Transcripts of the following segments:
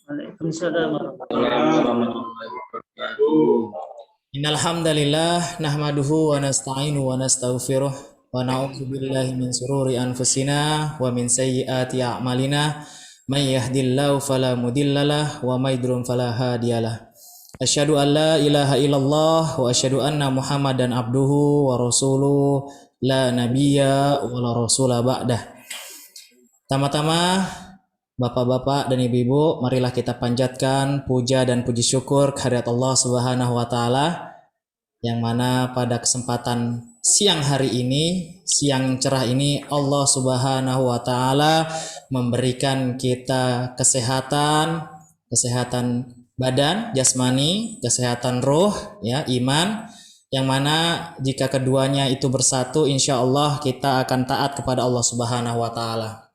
Waalaikumsalam warahmatullahi wabarakatuh. Innal hamdalillah nahmaduhu wa nasta'inu wa nastaghfiruh wa na'udzu billahi min sururi anfusina wa min sayyiati a'malina may yahdihillahu fala mudhillalah wa may yudlil fala hadiyalah. Asyhadu an la ilaha illallah wa asyhadu anna Muhammadan abduhu wa rasuluh la nabiyya wa la rasula ba'dah. Tama-tama Bapak-bapak dan ibu-ibu, marilah kita panjatkan puja dan puji syukur kehadirat Allah Subhanahu wa taala yang mana pada kesempatan siang hari ini, siang cerah ini, Allah Subhanahu wa taala memberikan kita kesehatan badan, jasmani, kesehatan roh, ya, iman, yang mana jika keduanya itu bersatu, insya Allah kita akan taat kepada Allah Subhanahu wa taala.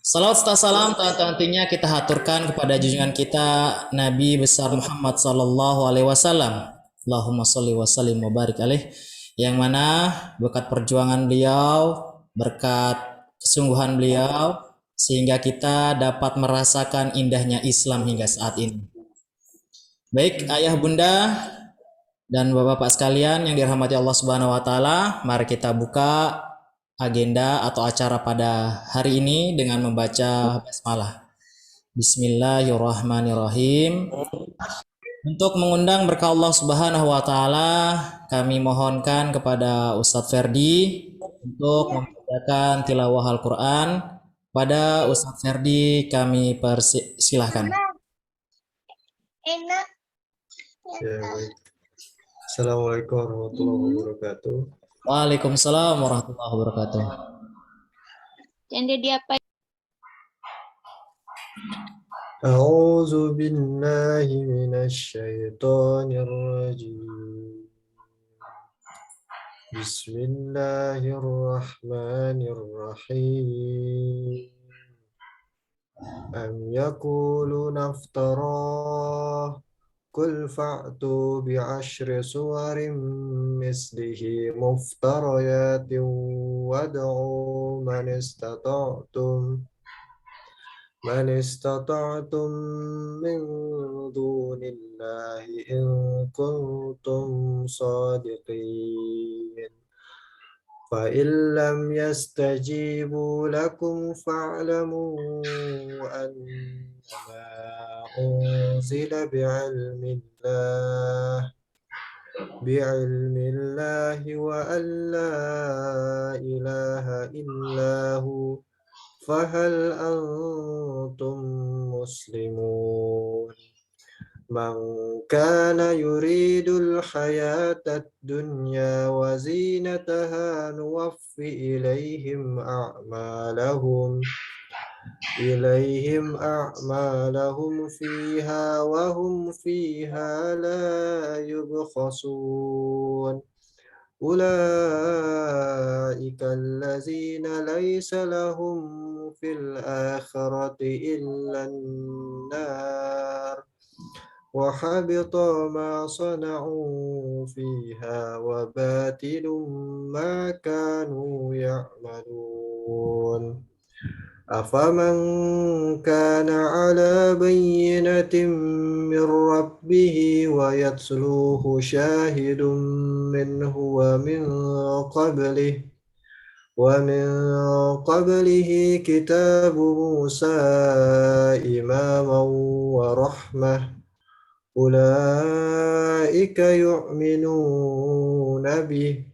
Salawat serta salam tentunya kita haturkan kepada junjungan kita Nabi besar Muhammad sallallahu alaihi wasallam. Allahumma sholli wa sallim wa barik alaih, yang mana berkat perjuangan beliau, berkat kesungguhan beliau, sehingga kita dapat merasakan indahnya Islam hingga saat ini. Baik ayah bunda dan bapak-bapak sekalian yang dirahmati Allah Subhanahu wa taala, mari kita buka agenda atau acara pada hari ini dengan membaca basmalah. Bismillahirrahmanirrahim. Untuk mengundang berkah Allah Subhanahu wa taala, kami mohonkan kepada Ustadz Ferdi untuk membacakan tilawah Al-Qur'an. Pada Ustadz Ferdi kami persilahkan. Assalamualaikum warahmatullahi wabarakatuh. Waalaikumsalam warahmatullahi wabarakatuh. Yang dia apa? A'udzu billahi minasy syaithanir rajim. Bismillahirrahmanirrahim. Am yaquluna iftarah Qul fa'tu bi'ashri suwarin mislihi muftarayatin wad'u man istata'tum min dunillahi in kuntum sadiqin. Fa in lam yastajibu lakum fa'lamu annama unzila bi'ilmillahi wa an la ilaha illahu fahal antum muslimun. Man kana yuridul hayatad dunya wa zinataha nuwaffi ilaihim a'malahum fiha wa hum fiha la yubkhasun. Ulaika allazina laysa lahum fil akhirati illa an-nar wa habita ma sana'u fiha wa batilun ma kanu ya'malun. Afaman kana ala bayyinatin min rabbih wa yatluhu syahidun minhu wa min qablihi kitabu Musa imaman wa rahmah ulaika yu'minuna bih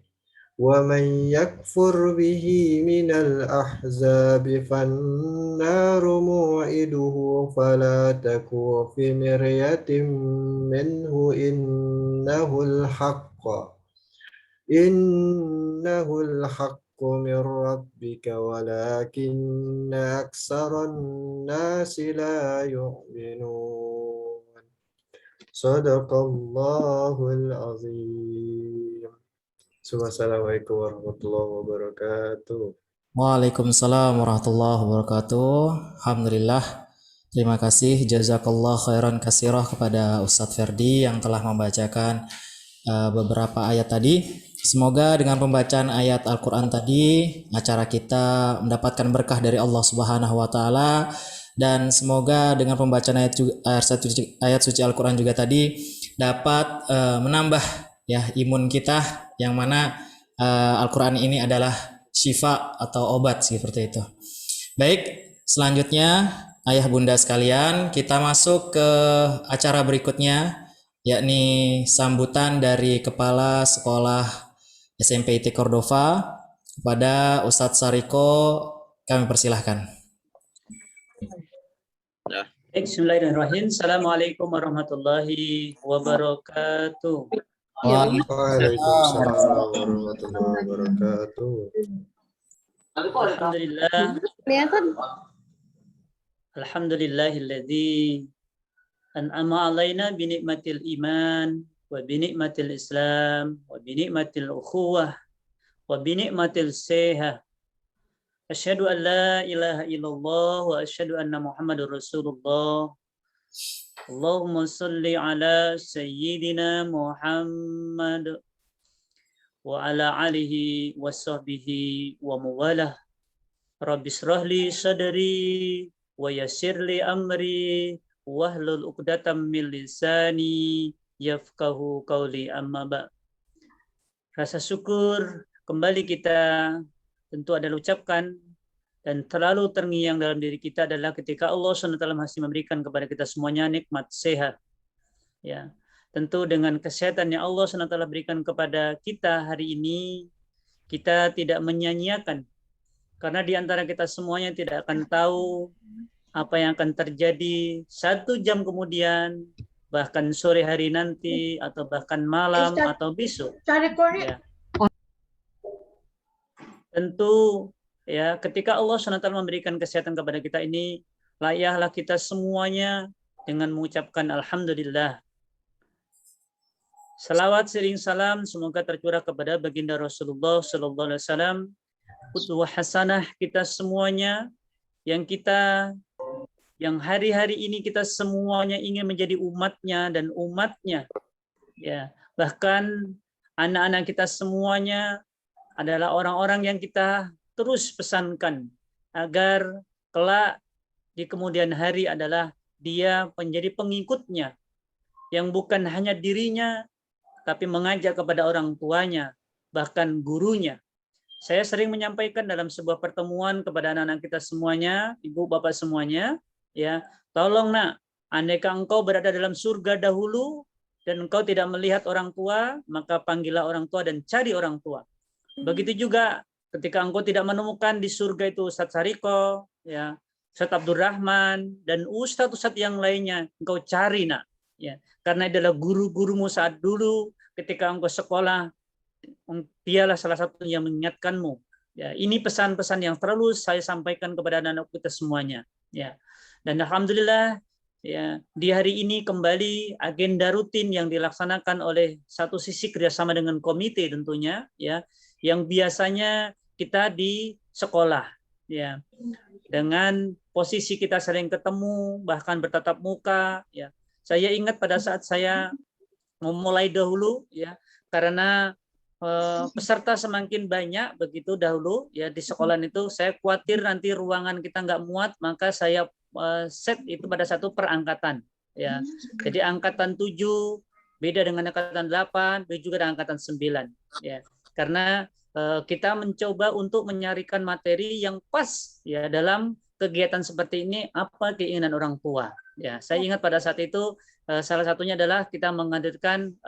ومن يكفر به من الأحزاب فالنار موعده فلا تك في مرية منه إنه الحق من ربك ولكن أكثر الناس لا يؤمنون. صدق الله العظيم. Assalamualaikum warahmatullahi wabarakatuh. Waalaikumsalam warahmatullahi wabarakatuh. Alhamdulillah. Terima kasih jazakallah khairan katsirah kepada Ustadz Ferdi yang telah membacakan beberapa ayat tadi. Semoga dengan pembacaan ayat Al-Quran tadi, acara kita mendapatkan berkah dari Allah Subhanahu wa taala Dan semoga dengan pembacaan ayat suci Al-Quran juga tadi dapat menambah ya imun kita, yang mana Al-Quran ini adalah syifa atau obat seperti itu. Baik, selanjutnya ayah bunda sekalian, kita masuk ke acara berikutnya, yakni sambutan dari Kepala Sekolah SMP IT Cordova kepada Ustadz Sariko. Kami persilahkan. Bismillahirrahmanirrahim. Assalamualaikum warahmatullahi wabarakatuh. Waalaikumsalam warahmatullahi wabarakatuh. Alhamdulillahilladzi an'ama alaina bi ni'matil iman wa bi ni'matil islam wa bi ni'matil ukhuwah wa bi ni'matil seha. Asyhadu an la ilaha illallah wa asyhadu anna Muhammadur Rasulullah. Allahumma salli ala sayyidina Muhammad wa ala alihi wa sahbihi wa mawalah. Rabbi shrah li sadri wa yassir li amri wahlul 'uqdatam min lisani yafqahu qawli, amma ba'. Rasa syukur kembali kita tentu adalah ucapkan, dan terlalu terngiang dalam diri kita adalah ketika Allah SWT masih memberikan kepada kita semuanya nikmat sehat. Ya, tentu dengan kesehatan yang Allah SWT berikan kepada kita hari ini, kita tidak menyanyiakan, karena di antara kita semuanya tidak akan tahu apa yang akan terjadi 1 jam kemudian, bahkan sore hari nanti, atau bahkan malam atau besok. Ya. Tentu ya, ketika Allah SWT memberikan kesehatan kepada kita ini, layaklah kita semuanya dengan mengucapkan alhamdulillah. Salawat sering salam semoga tercurah kepada baginda Rasulullah sallallahu alaihi wasallam, uswah hasanah kita semuanya, yang hari-hari ini kita semuanya ingin menjadi umatnya dan umatnya. Ya, bahkan anak-anak kita semuanya adalah orang-orang yang kita terus pesankan agar kelak di kemudian hari adalah dia menjadi pengikutnya, yang bukan hanya dirinya tapi mengajak kepada orang tuanya, bahkan gurunya. Saya sering menyampaikan dalam sebuah pertemuan kepada anak-anak kita semuanya, ibu bapak semuanya, ya, tolong nak, andaikan engkau berada dalam surga dahulu dan engkau tidak melihat orang tua, maka panggillah orang tua dan cari orang tua. Begitu juga ketika engkau tidak menemukan di surga itu Ustadz Sariko, ya, Ustadz Abdurrahman, dan Ustadz yang lainnya, engkau cari nak, ya, karena adalah guru-gurumu saat dulu ketika engkau sekolah, dialah salah satu yang mengingatkanmu. Ya, ini pesan-pesan yang terlalu saya sampaikan kepada anak-anak kita semuanya. Ya, dan alhamdulillah, ya, di hari ini kembali agenda rutin yang dilaksanakan oleh satu sisi kerjasama dengan komite tentunya, ya, yang biasanya kita di sekolah, ya, dengan posisi kita sering ketemu, bahkan bertatap muka, ya. Saya ingat pada saat saya memulai dahulu, ya, karena peserta semakin banyak begitu dahulu, ya, di sekolah itu, saya khawatir nanti ruangan kita nggak muat, maka saya set itu pada satu perangkatan, ya. Jadi angkatan 7 beda dengan angkatan 8, beda juga dengan angkatan 9, ya. Karena kita mencoba untuk menyarikan materi yang pas, ya, dalam kegiatan seperti ini, apa keinginan orang tua. Ya, saya ingat pada saat itu salah satunya adalah kita menghadirkan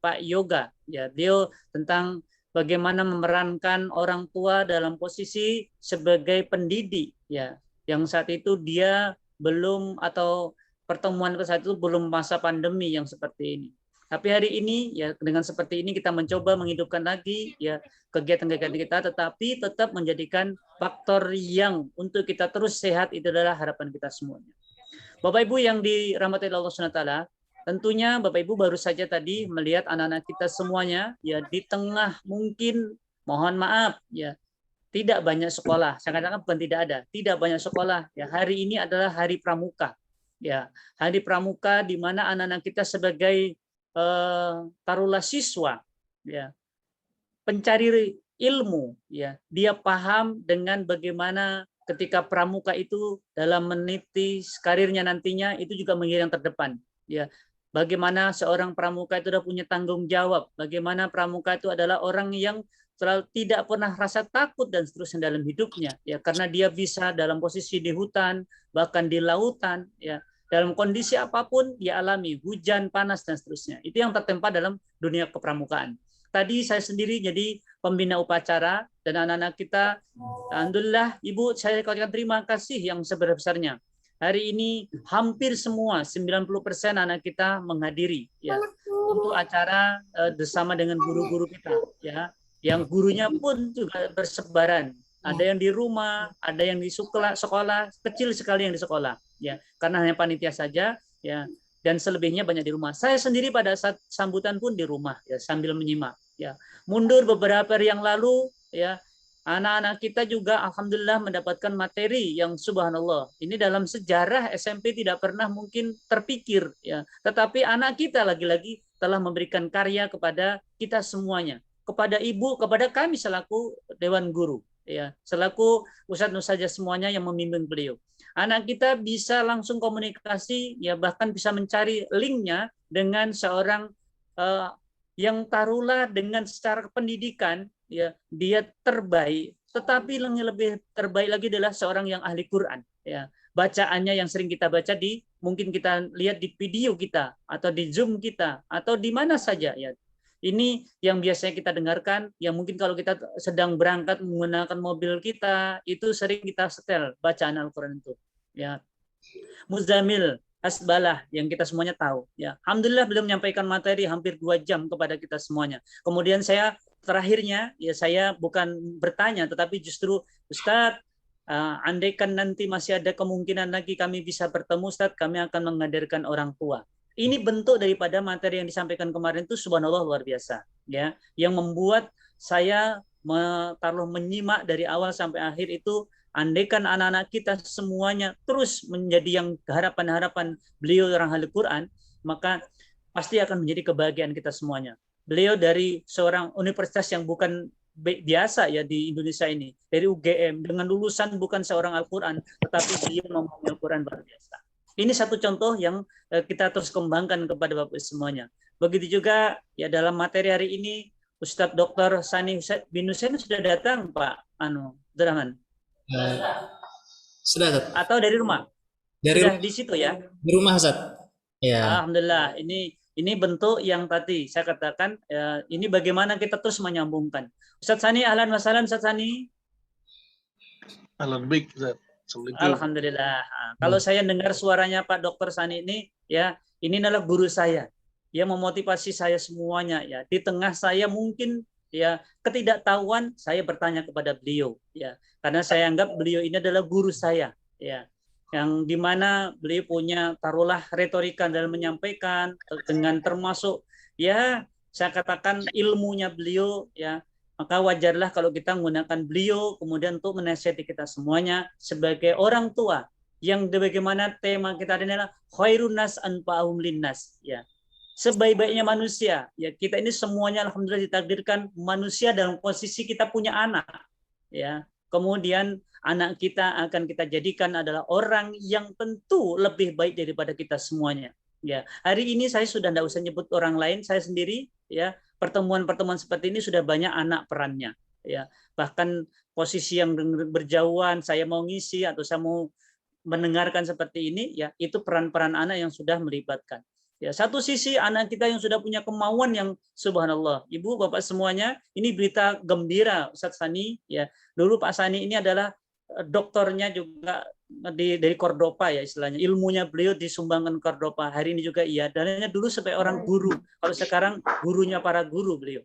Pak Yoga, ya, dia tentang bagaimana memerankan orang tua dalam posisi sebagai pendidik, ya, yang saat itu dia belum, atau pertemuan saat itu belum masa pandemi yang seperti ini. Tapi hari ini, ya, dengan seperti ini kita mencoba menghidupkan lagi, ya, kegiatan-kegiatan kita, tetapi tetap menjadikan faktor yang untuk kita terus sehat itu adalah harapan kita semuanya. Bapak Ibu yang dirahmati Allah SWT, tentunya Bapak Ibu baru saja tadi melihat anak-anak kita semuanya, ya, di tengah mungkin, mohon maaf, ya, tidak banyak sekolah. Saya katakan bukan tidak ada, tidak banyak sekolah. Ya, hari ini adalah hari pramuka, ya, hari pramuka di mana anak-anak kita sebagai taruhlah siswa, ya, pencari ilmu, ya, dia paham dengan bagaimana ketika pramuka itu dalam meniti karirnya nantinya itu juga menjadi yang terdepan. Ya, bagaimana seorang pramuka itu sudah punya tanggung jawab, bagaimana pramuka itu adalah orang yang selalu tidak pernah rasa takut dan seterusnya dalam hidupnya, ya, karena dia bisa dalam posisi di hutan, bahkan di lautan, ya, dalam kondisi apapun dia alami, hujan, panas, dan seterusnya. Itu yang tertempa dalam dunia kepramukaan. Tadi saya sendiri jadi pembina upacara, dan anak-anak kita, alhamdulillah, Ibu, saya ucapkan terima kasih yang sebesar-besarnya. Hari ini hampir semua, 90% anak kita menghadiri, ya, untuk acara bersama dengan guru-guru kita, ya, yang gurunya pun juga bersebaran. Ada yang di rumah, ada yang di sekolah, kecil sekali yang di sekolah, ya, karena hanya panitia saja, ya, dan selebihnya banyak di rumah. Saya sendiri pada saat sambutan pun di rumah, ya, sambil menyimak, ya. Mundur beberapa hari yang lalu, ya, anak-anak kita juga alhamdulillah mendapatkan materi yang subhanallah. Ini dalam sejarah SMP tidak pernah mungkin terpikir, ya. Tetapi anak kita lagi-lagi telah memberikan karya kepada kita semuanya, kepada ibu, kepada kami selaku dewan guru, ya, selaku ustadz saja semuanya yang membimbing beliau. Anak kita bisa langsung komunikasi, ya, bahkan bisa mencari linknya dengan seorang yang taruhlah dengan secara pendidikan, ya, dia terbaik, tetapi yang lebih terbaik lagi adalah seorang yang ahli Quran, ya. Bacaannya yang sering kita baca mungkin kita lihat di video kita atau di Zoom kita atau di mana saja, ya. Ini yang biasanya kita dengarkan, yang mungkin kalau kita sedang berangkat menggunakan mobil kita, itu sering kita setel bacaan Al-Quran itu, ya. Muzammil, Hasbalah, yang kita semuanya tahu, ya. Alhamdulillah beliau menyampaikan materi hampir 2 jam kepada kita semuanya. Kemudian saya terakhirnya, ya, saya bukan bertanya, tetapi justru, Ustadz, andaikan nanti masih ada kemungkinan lagi kami bisa bertemu, Ustadz, kami akan menghadirkan orang tua. Ini bentuk daripada materi yang disampaikan kemarin itu subhanallah luar biasa, ya, yang membuat saya menyimak dari awal sampai akhir itu. Andaikan anak-anak kita semuanya terus menjadi yang harapan-harapan beliau orang ahli Quran, maka pasti akan menjadi kebahagiaan kita semuanya. Beliau dari seorang universitas yang bukan biasa, ya, di Indonesia ini, dari UGM, dengan lulusan bukan seorang Al-Quran, tetapi dia memahami Al-Quran luar biasa. Ini satu contoh yang kita terus kembangkan kepada Bapak semuanya. Begitu juga, ya, dalam materi hari ini Ustadz Dr. Sani bin Hussein sudah datang, Pak Abdurrahman. Sudah, Ustaz. Atau dari rumah? Dari sudah di situ, ya. Di rumah, Ustaz. Ya. Alhamdulillah. Ini bentuk yang tadi saya katakan, ini bagaimana kita terus menyambungkan. Ustadz Sani, ahlan wa sahlan, Ustadz Sani. Ahlan baik, Ustaz. Alhamdulillah. Kalau saya dengar suaranya Pak Dr. Sani ini, ya, ini adalah guru saya. Dia memotivasi saya semuanya, ya. Di tengah saya mungkin, ya, ketidaktahuan, saya bertanya kepada beliau, ya. Karena saya anggap beliau ini adalah guru saya, ya. Yang dimana beliau punya taruhlah retorika dalam menyampaikan, dengan termasuk, ya, saya katakan ilmunya beliau, ya. Maka wajarlah kalau kita menggunakan beliau kemudian untuk menasihati kita semuanya sebagai orang tua, yang bagaimana tema kita adalah khairun nas anfa'uhum linnas, ya. Sebaik-baiknya manusia, ya, kita ini semuanya alhamdulillah ditakdirkan manusia dalam posisi kita punya anak, ya. Kemudian anak kita akan kita jadikan adalah orang yang tentu lebih baik daripada kita semuanya, ya. Hari ini saya sudah tidak usah nyebut orang lain, saya sendiri, ya, pertemuan-pertemuan seperti ini sudah banyak anak perannya, ya. Bahkan posisi yang berjauhan, saya mau ngisi atau saya mau mendengarkan seperti ini, ya, itu peran-peran anak yang sudah melibatkan. Ya, satu sisi anak kita yang sudah punya kemauan yang subhanallah. Ibu, Bapak semuanya, ini berita gembira Ustadz Sani, ya. Dulu Pak Sani ini adalah doktornya juga dari Cordoba, ya, istilahnya. Ilmunya beliau disumbangkan Cordoba. Hari ini juga iya. Dan dulu sebagai orang guru. Kalau sekarang gurunya para guru beliau.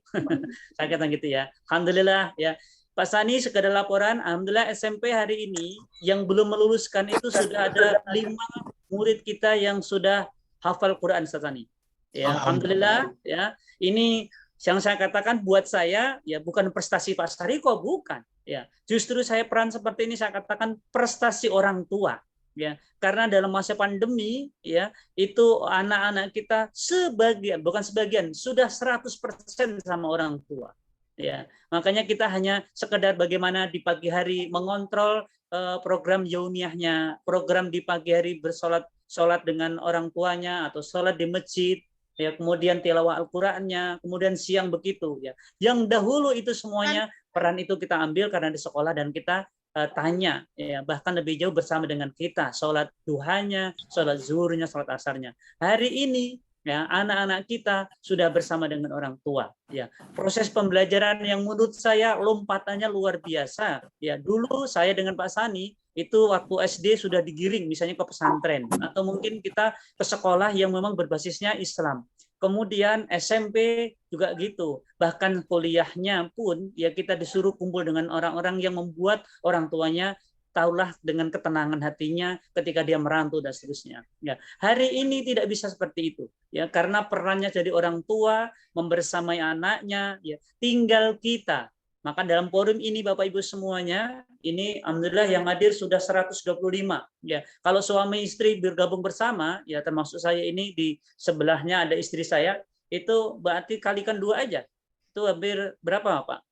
Saya kata gitu, ya. Alhamdulillah, ya. Pak Sani, sekedar laporan, alhamdulillah SMP hari ini yang belum meluluskan itu sudah ada 5 murid kita yang sudah hafal Quran, Ustaz Sani. Ya, alhamdulillah, ya. Ini yang saya katakan buat saya, ya, bukan prestasi Pak Sariko, bukan, ya. Justru saya peran seperti ini saya katakan prestasi orang tua, ya. Karena dalam masa pandemi, ya, itu anak-anak kita sebagian, bukan sebagian, sudah 100% sama orang tua, ya. Makanya kita hanya sekedar bagaimana di pagi hari mengontrol program yaumiyahnya, program di pagi hari sholat dengan orang tuanya atau sholat di masjid, ya, kemudian tilawah Al-Qur'annya, kemudian siang begitu, ya. Yang dahulu itu semuanya peran itu kita ambil karena di sekolah dan kita tanya, ya, bahkan lebih jauh bersama dengan kita, sholat duhanya, sholat zuhurnya, sholat asarnya. Hari ini, ya, anak-anak kita sudah bersama dengan orang tua, ya. Proses pembelajaran yang menurut saya lompatannya luar biasa, ya. Dulu saya dengan Pak Sani itu waktu SD sudah digiring misalnya ke pesantren atau mungkin kita ke sekolah yang memang berbasisnya Islam. Kemudian SMP juga gitu. Bahkan kuliahnya pun ya kita disuruh kumpul dengan orang-orang yang membuat orang tuanya tahulah dengan ketenangan hatinya ketika dia merantau dan seterusnya. Ya, hari ini tidak bisa seperti itu, ya, karena perannya jadi orang tua membersamai anaknya, ya, tinggal kita. Maka dalam forum ini Bapak Ibu semuanya, ini alhamdulillah yang hadir sudah 125. Ya, kalau suami istri bergabung bersama, ya termasuk saya ini di sebelahnya ada istri saya, itu berarti kalikan 2 aja. Itu hampir berapa, Pak?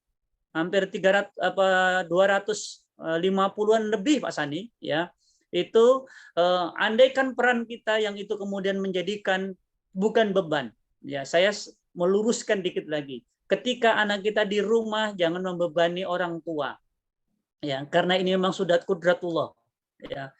Hampir 250-an lebih, Pak Sani, ya. Itu andaikan peran kita yang itu kemudian menjadikan bukan beban. Ya, saya meluruskan dikit lagi. Ketika anak kita di rumah jangan membebani orang tua. Ya, karena ini memang sudah kudratullah. Ya.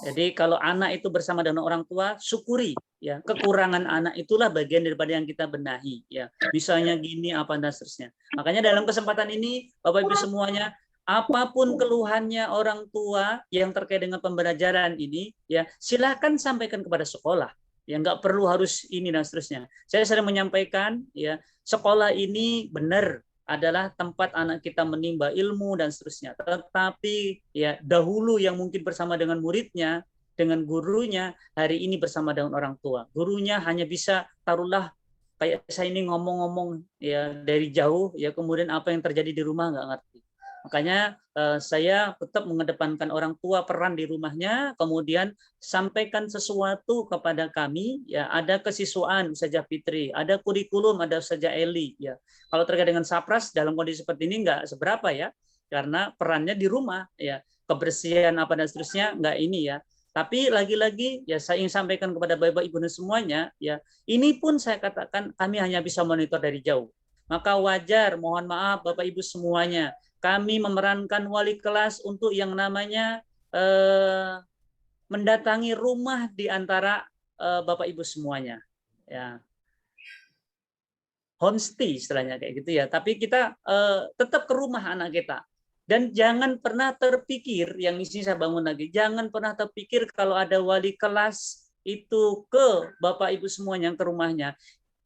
Jadi kalau anak itu bersama dengan orang tua, syukuri, ya. Kekurangan anak itulah bagian daripada yang kita benahi, ya. Misalnya gini apa dan seterusnya. Makanya dalam kesempatan ini Bapak Ibu semuanya, apapun keluhannya orang tua yang terkait dengan pembelajaran ini, ya, silakan sampaikan kepada sekolah. Ya, nggak perlu harus ini dan seterusnya. Saya sering menyampaikan, ya, sekolah ini benar adalah tempat anak kita menimba ilmu dan seterusnya. Tetapi ya dahulu yang mungkin bersama dengan muridnya, dengan gurunya, hari ini bersama dengan orang tua. Gurunya hanya bisa taruhlah kayak saya ini ngomong-ngomong ya dari jauh, ya kemudian apa yang terjadi di rumah nggak ngerti. Makanya saya tetap mengedepankan orang tua peran di rumahnya, kemudian sampaikan sesuatu kepada kami, ya ada kesiswaan Ustazah Fitri, ada kurikulum, ada Ustazah Eli, ya. Kalau terkait dengan Sapras dalam kondisi seperti ini nggak seberapa, ya, karena perannya di rumah, ya, kebersihan apa dan seterusnya nggak ini, ya. Tapi lagi-lagi ya saya ingin sampaikan kepada Bapak Ibu dan semuanya, ya, ini pun saya katakan kami hanya bisa monitor dari jauh. Maka wajar, mohon maaf Bapak Ibu semuanya, kami memerankan wali kelas untuk yang namanya mendatangi rumah di antara Bapak Ibu semuanya, ya. Homestay istilahnya kayak gitu, ya. Tapi kita tetap ke rumah anak kita. Dan jangan pernah terpikir, yang di sini saya bangun lagi, jangan pernah terpikir kalau ada wali kelas itu ke Bapak Ibu semuanya ke rumahnya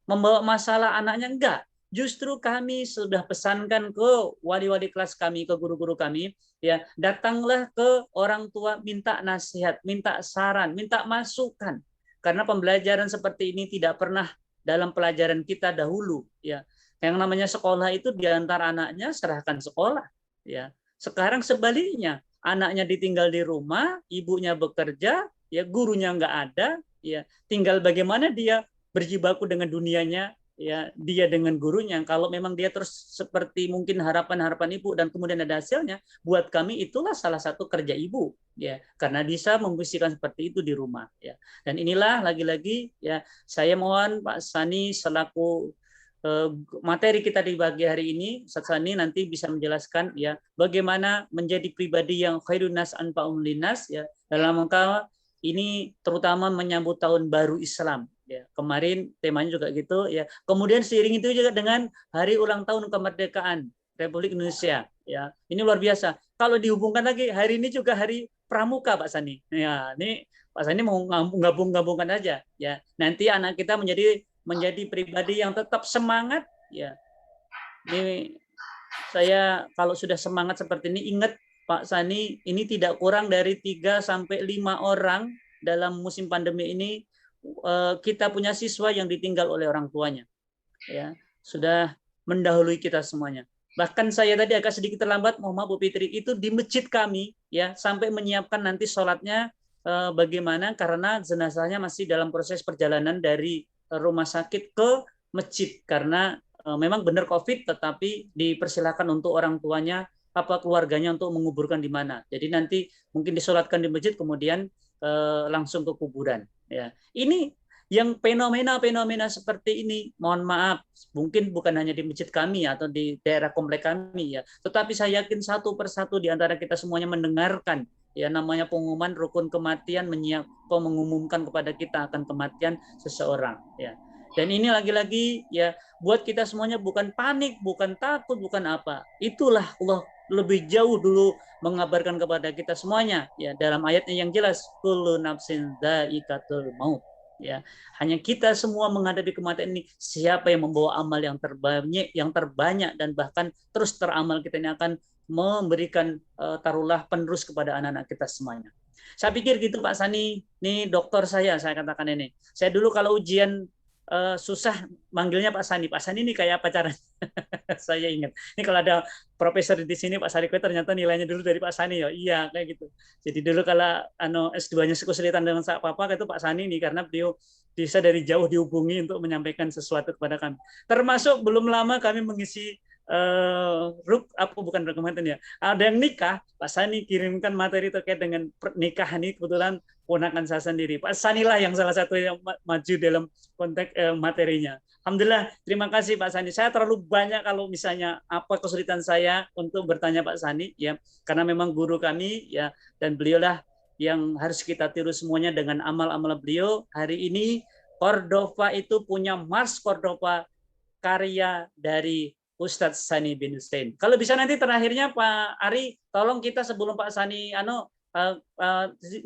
membawa masalah anaknya, enggak. Justru kami sudah pesankan ke wali-wali kelas kami, ke guru-guru kami, ya, datanglah ke orang tua, minta nasihat, minta saran, minta masukan. Karena pembelajaran seperti ini tidak pernah dalam pelajaran kita dahulu, ya. Yang namanya sekolah itu di antara anaknya serahkan sekolah, ya. Sekarang sebaliknya, anaknya ditinggal di rumah, ibunya bekerja, ya, gurunya nggak ada, ya. Tinggal bagaimana dia berjibaku dengan dunianya, ya, dia dengan gurunya. Kalau memang dia terus seperti mungkin harapan-harapan ibu dan kemudian ada hasilnya, buat kami itulah salah satu kerja ibu, ya, karena bisa membisikkan seperti itu di rumah, ya. Dan inilah lagi-lagi, ya, saya mohon Pak Sani selaku materi kita di pagi hari ini, Ustaz Sani nanti bisa menjelaskan, ya, bagaimana menjadi pribadi yang khairun nas anfa'um linnas, ya, dalam rangka ini terutama menyambut tahun baru Islam. Ya, kemarin temanya juga gitu, ya. Kemudian seiring itu juga dengan hari ulang tahun kemerdekaan Republik Indonesia, ya. Ini luar biasa. Kalau dihubungkan lagi hari ini juga hari Pramuka, Pak Sani. Ya, ini Pak Sani mau gabung-gabungkan aja, ya. Nanti anak kita menjadi pribadi yang tetap semangat, ya. Ini saya kalau sudah semangat seperti ini, ingat Pak Sani, ini tidak kurang dari 3 sampai 5 orang dalam musim pandemi ini. Kita punya siswa yang ditinggal oleh orang tuanya, ya, sudah mendahului kita semuanya. Bahkan saya tadi agak sedikit terlambat, mohon maaf Bu Fitri, itu di masjid kami, ya, sampai menyiapkan nanti sholatnya bagaimana, karena jenazahnya masih dalam proses perjalanan dari rumah sakit ke masjid, karena memang benar COVID, tetapi dipersilakan untuk orang tuanya keluarganya untuk menguburkan di mana. Jadi nanti mungkin disolatkan di masjid kemudian langsung ke kuburan. Ya, ini yang fenomena-fenomena seperti ini, mohon maaf, mungkin bukan hanya di masjid kami atau di daerah komplek kami ya, tetapi saya yakin satu persatu di antara kita semuanya mendengarkan ya namanya pengumuman rukun kematian, mengumumkan kepada kita akan kematian seseorang ya. Dan ini lagi-lagi ya buat kita semuanya bukan panik, bukan takut, bukan apa. Itulah Allah lebih jauh dulu mengabarkan kepada kita semuanya ya dalam ayatnya yang jelas, kullu nafsin dha'iqatul maut. Ya, hanya kita semua menghadapi kematian ini. Siapa yang membawa amal yang terbanyak dan bahkan terus teramal, kita ini akan memberikan taruhlah penerus kepada anak-anak kita semuanya. Saya pikir gitu Pak Sani. Ini dokter saya katakan ini. Saya dulu kalau ujian susah manggilnya Pak Sani. Pak Sani ini kayak apa caranya? Saya ingat. Ini kalau ada profesor di sini Pak Sariko ternyata nilainya dulu dari Pak Sani ya. Iya kayak gitu. Jadi dulu kalau S2-nya kesulitan dengan apa itu Pak Sani nih karena beliau bisa dari jauh dihubungi untuk menyampaikan sesuatu kepada kami. Termasuk belum lama kami mengisi bukan dokumen ya. Ada yang nikah, Pak Sani kirimkan materi terkait dengan pernikahan ini kebetulan ponakan saya sendiri. Pak Sani lah yang salah satu yang maju dalam konteks materinya. Alhamdulillah, terima kasih Pak Sani. Saya terlalu banyak kalau misalnya apa kesulitan saya untuk bertanya Pak Sani ya, karena memang guru kami ya dan beliaulah yang harus kita tiru semuanya dengan amal-amal beliau. Hari ini Cordova itu punya Mars Cordova karya dari Ustadz Sani bin Hussein. Kalau bisa nanti terakhirnya Pak Ari, tolong kita sebelum Pak Sani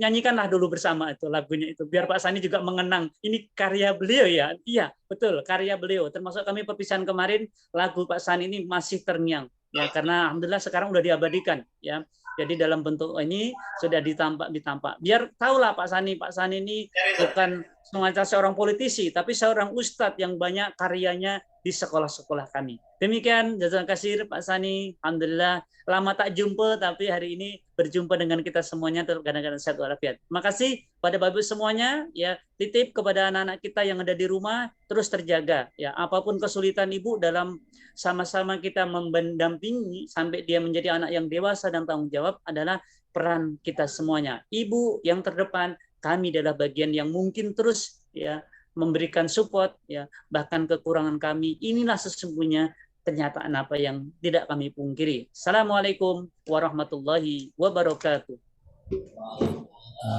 nyanyikanlah dulu bersama itu lagunya itu biar Pak Sani juga mengenang ini karya beliau ya. Iya, betul, karya beliau. Termasuk kami perpisahan kemarin lagu Pak Sani ini masih terngiang ya karena alhamdulillah sekarang udah diabadikan ya. Jadi dalam bentuk ini sudah ditampak. Biar tahulah Pak Sani ini bukan semacam seorang politisi tapi seorang ustadz yang banyak karyanya di sekolah-sekolah kami. Demikian, jazakallahu khairan Pak Sani. Alhamdulillah, lama tak jumpa, tapi hari ini berjumpa dengan kita semuanya dalam keadaan sehat walafiat. Terima kasih pada Bapak semuanya, ya titip kepada anak-anak kita yang ada di rumah, terus terjaga. Ya, apapun kesulitan Ibu dalam sama-sama kita mendampingi sampai dia menjadi anak yang dewasa dan tanggung jawab adalah peran kita semuanya. Ibu yang terdepan, kami adalah bagian yang mungkin terus ya memberikan support ya, bahkan kekurangan kami inilah sesungguhnya kenyataan apa yang tidak kami pungkiri. Assalamualaikum warahmatullahi wabarakatuh.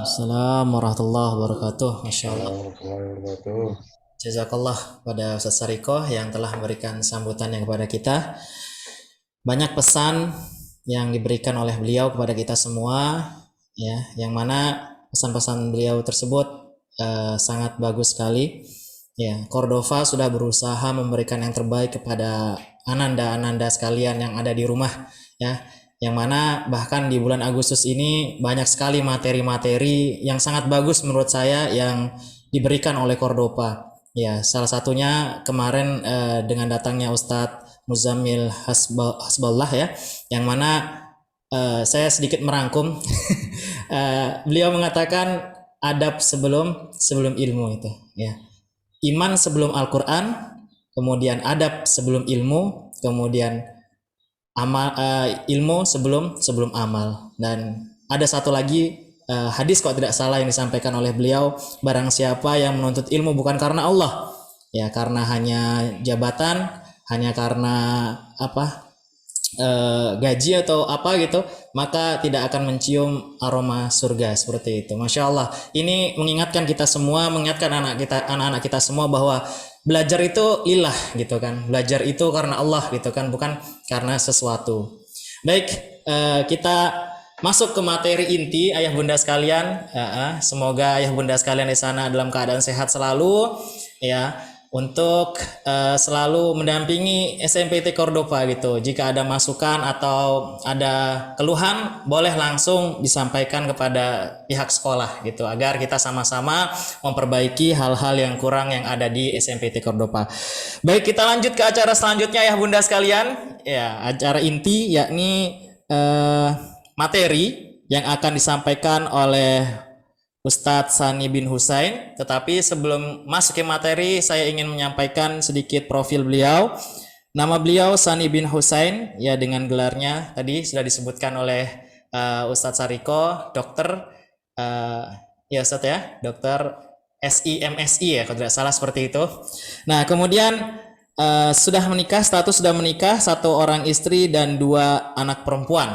Assalamualaikum warahmatullahi wabarakatuh. Masya Allah. Jazakallah pada Ustaz Sariko yang telah memberikan sambutannya kepada kita. Banyak pesan yang diberikan oleh beliau kepada kita semua ya, yang mana pesan-pesan beliau tersebut sangat bagus sekali ya. Cordova sudah berusaha memberikan yang terbaik kepada ananda-ananda sekalian yang ada di rumah ya, yang mana bahkan di bulan Agustus ini banyak sekali materi-materi yang sangat bagus menurut saya yang diberikan oleh Cordova ya. Salah satunya kemarin dengan datangnya Ustadz Muzammil Hasballah ya, yang mana saya sedikit merangkum beliau mengatakan adab sebelum ilmu itu ya. Iman sebelum Al-Qur'an, kemudian adab sebelum ilmu, kemudian amal ilmu sebelum amal. Dan ada satu lagi hadis kalau tidak salah yang disampaikan oleh beliau, barang siapa yang menuntut ilmu bukan karena Allah ya, karena hanya jabatan, hanya karena gaji atau apa gitu, maka tidak akan mencium aroma surga seperti itu. Masya Allah, ini mengingatkan kita semua, mengingatkan anak-anak kita semua bahwa belajar itu lillah gitu kan, belajar itu karena Allah gitu kan, bukan karena sesuatu. Baik, kita masuk ke materi inti ayah bunda sekalian. Semoga ayah bunda sekalian di sana dalam keadaan sehat selalu ya, untuk selalu mendampingi SMPT Cordova gitu. Jika ada masukan atau ada keluhan boleh langsung disampaikan kepada pihak sekolah gitu, agar kita sama-sama memperbaiki hal-hal yang kurang yang ada di SMPT Cordova. Baik, kita lanjut ke acara selanjutnya ya bunda sekalian ya, acara inti yakni materi yang akan disampaikan oleh Ustadz Sani bin Hussein. Tetapi sebelum masuk ke materi, saya ingin menyampaikan sedikit profil beliau. Nama beliau Sani bin Husain, ya dengan gelarnya tadi sudah disebutkan oleh Ustadz Sariko, dokter, uh, ya Ustadz ya, dokter SIMSI ya, kalau tidak salah seperti itu. Nah, kemudian sudah menikah, status sudah menikah, 1 orang istri dan 2 anak perempuan.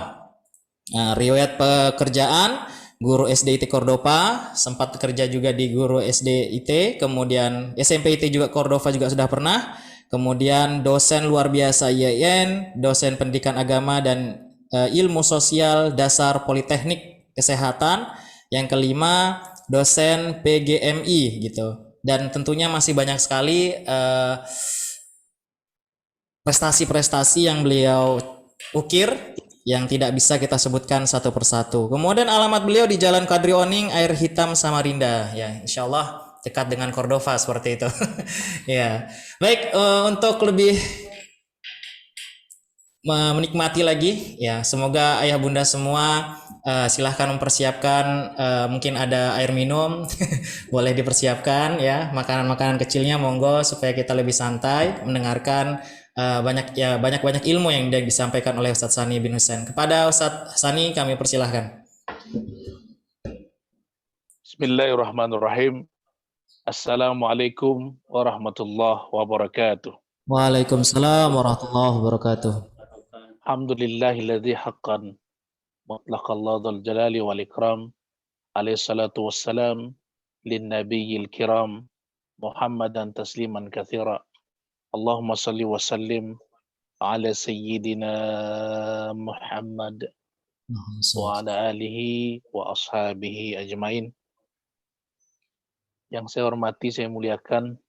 Riwayat pekerjaan, guru SD IT Cordova, sempat bekerja juga di guru SD IT, kemudian SMP IT juga Cordova juga sudah pernah. Kemudian dosen luar biasa IAIN, dosen pendidikan agama dan ilmu sosial dasar Politeknik Kesehatan. Yang kelima, dosen PGMI gitu. Dan tentunya masih banyak sekali prestasi-prestasi yang beliau ukir yang tidak bisa kita sebutkan satu persatu. Kemudian alamat beliau di Jalan Kadri Oning, Air Hitam, Samarinda. Ya, insya Allah dekat dengan Cordova seperti itu. Ya, baik, untuk lebih menikmati lagi, ya semoga ayah bunda semua silahkan mempersiapkan, mungkin ada air minum, boleh dipersiapkan ya, makanan-makanan kecilnya monggo supaya kita lebih santai mendengarkan banyak ilmu yang disampaikan oleh Ustadz Sani bin Husain. Kepada Ustadz Sani kami persilahkan. Bismillahirrahmanirrahim. Assalamualaikum warahmatullahi wabarakatuh. Waalaikumsalam warahmatullahi wabarakatuh. Alhamdulillahilladzi haqqan mutlaqallahu jalali wal ikram. Alaihi salatu wassalam lin nabiyil kiram Muhammadan tasliman katsira. Allahumma salli wa sallim ala sayyidina Muhammad wa ala alihi wa ashabihi ajmain. Yang saya hormati, saya muliakan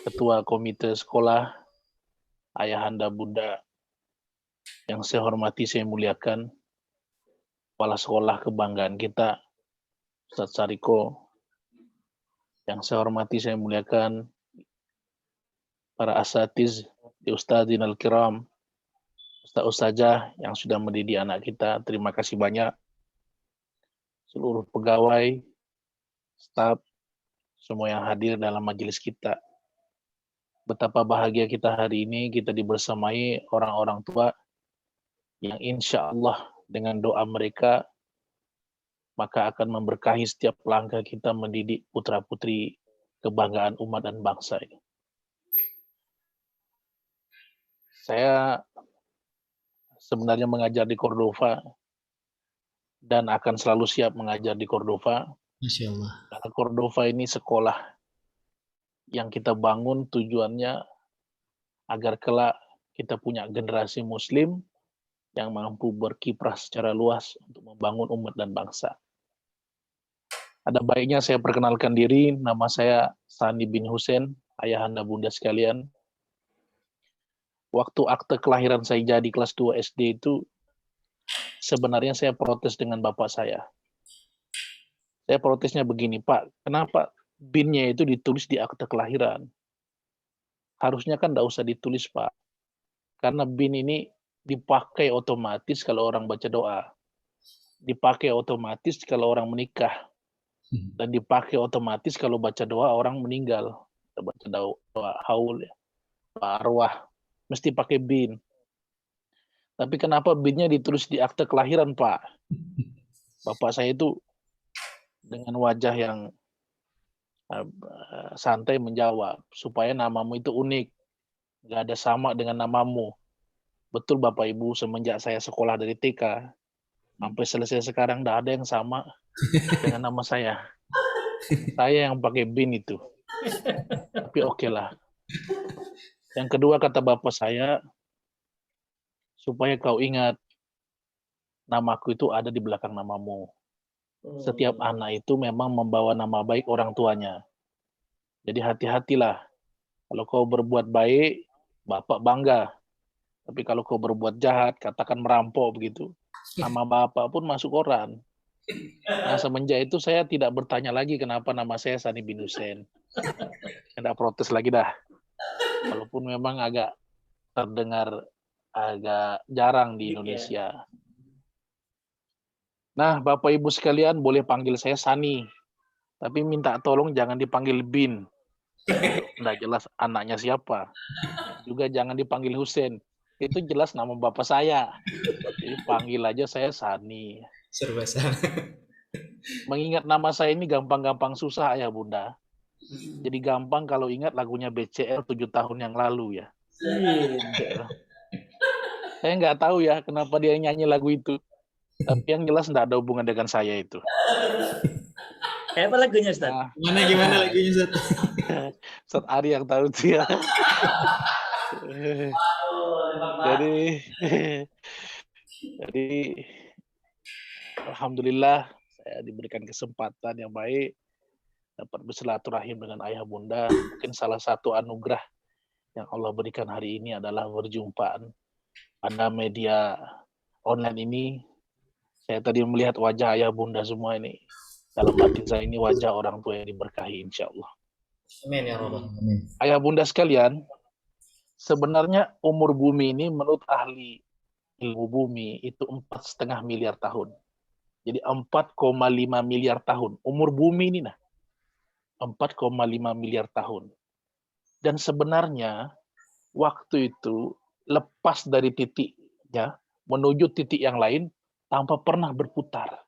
Ketua Komite Sekolah, Ayahanda Bunda. Yang saya hormati, saya muliakan Kepala Sekolah kebanggaan kita, Ustadz Sariko. Yang saya hormati, saya muliakan para asatiz di Ustadzin al-kiram, Ustaz-Ustazah yang sudah mendidik anak kita. Terima kasih banyak. Seluruh pegawai, staf, semua yang hadir dalam majelis kita. Betapa bahagia kita hari ini, kita dibersamai orang-orang tua yang insya Allah dengan doa mereka maka akan memberkahi setiap langkah kita mendidik putra-putri kebanggaan umat dan bangsa ini. Saya sebenarnya mengajar di Cordova dan akan selalu siap mengajar di Cordova. Masya Allah. Karena Cordova ini sekolah yang kita bangun tujuannya agar kelak kita punya generasi muslim yang mampu berkiprah secara luas untuk membangun umat dan bangsa. Ada baiknya saya perkenalkan diri, nama saya Sani bin Husain, ayahanda bunda sekalian. Waktu akte kelahiran saya jadi kelas 2 SD itu, sebenarnya saya protes dengan bapak saya. Saya protesnya begini, Pak, kenapa BIN-nya itu ditulis di akte kelahiran? Harusnya kan tidak usah ditulis, Pak. Karena BIN ini dipakai otomatis kalau orang baca doa. Dipakai otomatis kalau orang menikah. Dan dipakai otomatis kalau baca doa orang meninggal. Baca doa haul, ya, arwah. Mesti pakai BIN. Tapi kenapa BIN-nya ditulis di akte kelahiran, Pak? Bapak saya itu dengan wajah yang santai menjawab, supaya namamu itu unik. Nggak ada sama dengan namamu. Betul Bapak Ibu, semenjak saya sekolah dari TK, sampai selesai sekarang nggak ada yang sama dengan nama saya. Saya yang pakai BIN itu. Tapi oke lah. Yang kedua kata bapak saya, supaya kau ingat, namaku itu ada di belakang namamu. Setiap anak itu memang membawa nama baik orang tuanya. Jadi hati-hatilah. Kalau kau berbuat baik, bapak bangga. Tapi kalau kau berbuat jahat, katakan merampok begitu, nama bapak pun masuk koran. Nah, semenjak itu saya tidak bertanya lagi kenapa nama saya Sani bin Husain. Saya tidak protes lagi dah. Walaupun memang agak terdengar agak jarang di Indonesia. Nah, Bapak Ibu sekalian boleh panggil saya Sani. Tapi minta tolong jangan dipanggil Bin. Nggak jelas anaknya siapa. Juga jangan dipanggil Husein. Itu jelas nama bapak saya. Jadi panggil aja saya Sani. Serba salah. Mengingat nama saya ini gampang-gampang susah ayah bunda. Jadi gampang kalau ingat lagunya BCL 7 tahun yang lalu ya. Iya. Saya nggak tahu ya kenapa dia nyanyi lagu itu. Tapi yang jelas nggak ada hubungan dengan saya itu. Kayak apa lagunya, Ustaz? Nah, Gimana lagunya, Ustaz? Ustaz Ari yang tahu tuh ya. jadi jadi alhamdulillah saya diberikan kesempatan yang baik dapat bersilaturahim dengan ayah bunda. Mungkin salah satu anugerah yang Allah berikan hari ini adalah berjumpaan pada media online ini. Saya tadi melihat wajah ayah bunda semua ini. Dalam batin saya ini wajah orang tua yang diberkahi insya Allah. Amin ya Rabbal alamin. Ayah bunda sekalian, sebenarnya umur bumi ini menurut ahli ilmu bumi itu 4,5 miliar tahun. Jadi 4,5 miliar tahun. Umur bumi ini 4,5 miliar tahun. Dan sebenarnya waktu itu lepas dari titiknya menuju titik yang lain tanpa pernah berputar.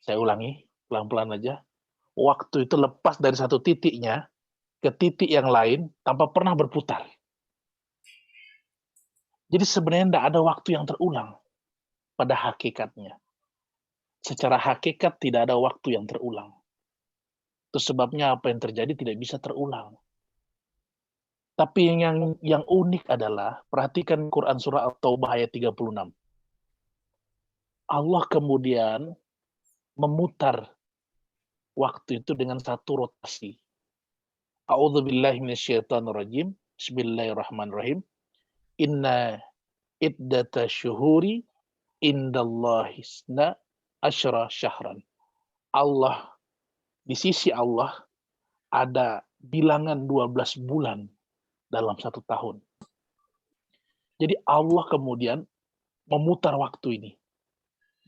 Saya ulangi, pelan-pelan aja. Waktu itu lepas dari satu titiknya ke titik yang lain tanpa pernah berputar. Jadi sebenarnya tidak ada waktu yang terulang pada hakikatnya. Secara hakikat tidak ada waktu yang terulang. Itu sebabnya apa yang terjadi tidak bisa terulang. Tapi yang unik adalah, perhatikan Quran Surah At-Taubah ayat 36. Allah kemudian memutar waktu itu dengan satu rotasi. A'udzubillahi minasyaitonirrajim. Bismillahirrahmanirrahim. Inna iddata syuhuri indallahi isna asyra syahran. Allah, di sisi Allah ada bilangan 12 bulan dalam satu tahun. Jadi Allah kemudian memutar waktu ini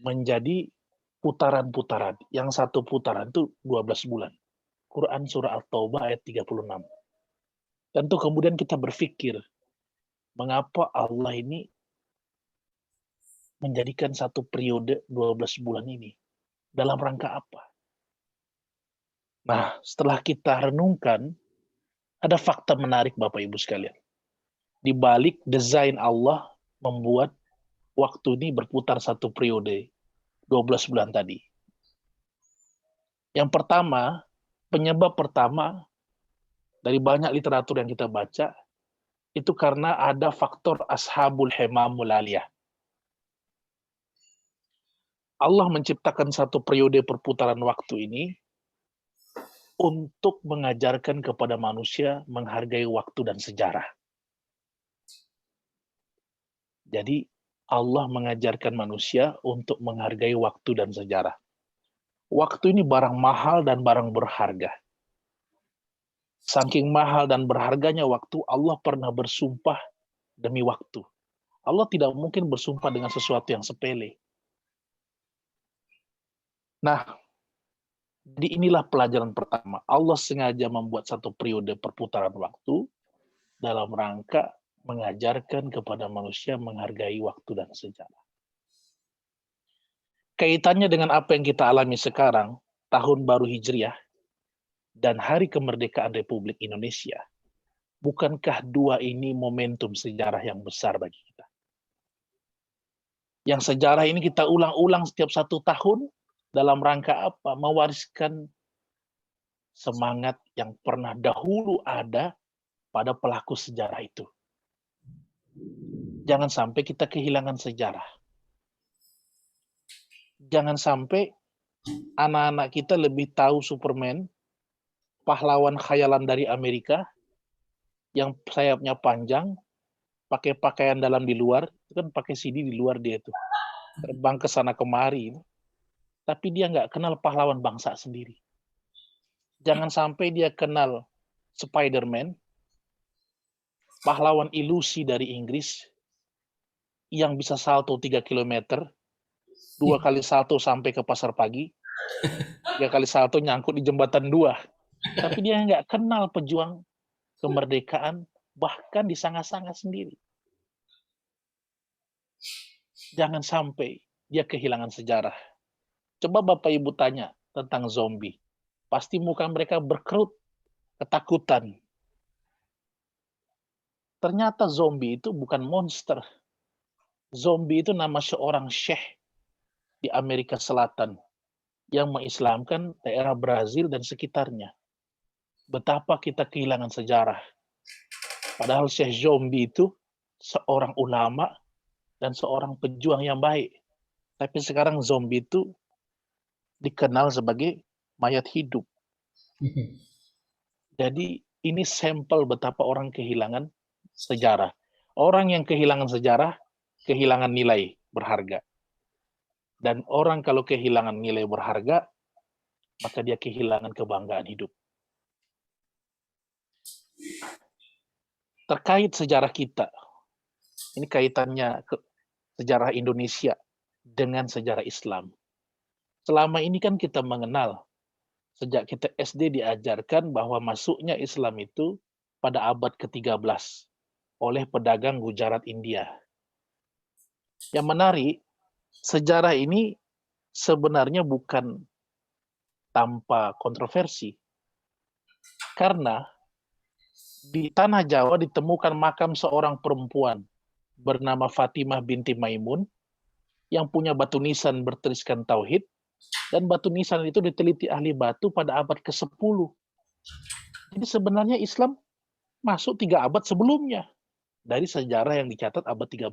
menjadi putaran-putaran. Yang satu putaran itu 12 bulan. Quran Surah At-Taubah ayat 36. Tentu kemudian kita berpikir, mengapa Allah ini menjadikan satu periode 12 bulan ini? Dalam rangka apa? Nah, setelah kita renungkan, ada fakta menarik Bapak Ibu sekalian. Di balik desain Allah membuat waktu ini berputar satu periode, 12 bulan tadi. Yang pertama, penyebab pertama dari banyak literatur yang kita baca, itu karena ada faktor ashabul hemamul aliyah. Allah menciptakan satu periode perputaran waktu ini untuk mengajarkan kepada manusia menghargai waktu dan sejarah. Jadi Allah mengajarkan manusia untuk menghargai waktu dan sejarah. Waktu ini barang mahal dan barang berharga. Saking mahal dan berharganya waktu, Allah pernah bersumpah demi waktu. Allah tidak mungkin bersumpah dengan sesuatu yang sepele. Nah, jadi inilah pelajaran pertama. Allah sengaja membuat satu periode perputaran waktu dalam rangka mengajarkan kepada manusia menghargai waktu dan sejarah. Kaitannya dengan apa yang kita alami sekarang, tahun baru Hijriah, dan hari kemerdekaan Republik Indonesia, bukankah dua ini momentum sejarah yang besar bagi kita? Yang sejarah ini kita ulang-ulang setiap 1 tahun, dalam rangka apa? Mewariskan semangat yang pernah dahulu ada pada pelaku sejarah itu. Jangan sampai kita kehilangan sejarah. Jangan sampai anak-anak kita lebih tahu Superman, pahlawan khayalan dari Amerika, yang sayapnya panjang, pakai pakaian dalam di luar, itu kan pakai CD di luar dia tuh, terbang ke sana kemari, tapi dia nggak kenal pahlawan bangsa sendiri. Jangan sampai dia kenal Spider-Man, pahlawan ilusi dari Inggris, yang bisa salto 3 km, 2 kali salto sampai ke pasar pagi, 3 kali salto nyangkut di jembatan 2. Tapi dia nggak kenal pejuang kemerdekaan, bahkan disangka-sangka sendiri. Jangan sampai dia kehilangan sejarah. Coba Bapak Ibu tanya tentang zombie. Pasti muka mereka berkerut, ketakutan. Ternyata zombie itu bukan monster. Zombie itu nama seorang syekh di Amerika Selatan yang mengislamkan daerah Brazil dan sekitarnya. Betapa kita kehilangan sejarah. Padahal Syekh Zombie itu seorang ulama dan seorang pejuang yang baik. Tapi sekarang zombie itu dikenal sebagai mayat hidup. Jadi ini sampel betapa orang kehilangan sejarah. Orang yang kehilangan sejarah, kehilangan nilai berharga. Dan orang kalau kehilangan nilai berharga, maka dia kehilangan kebanggaan hidup. Terkait sejarah kita, ini kaitannya ke sejarah Indonesia dengan sejarah Islam. Selama ini kan kita mengenal, sejak kita SD diajarkan bahwa masuknya Islam itu pada abad ke-13 oleh pedagang Gujarat India. Yang menarik, sejarah ini sebenarnya bukan tanpa kontroversi. Karena di tanah Jawa ditemukan makam seorang perempuan bernama Fatimah binti Maimun yang punya batu nisan bertuliskan tauhid, dan batu nisan itu diteliti ahli batu pada abad ke-10. Jadi sebenarnya Islam masuk 3 abad sebelumnya dari sejarah yang dicatat abad 13.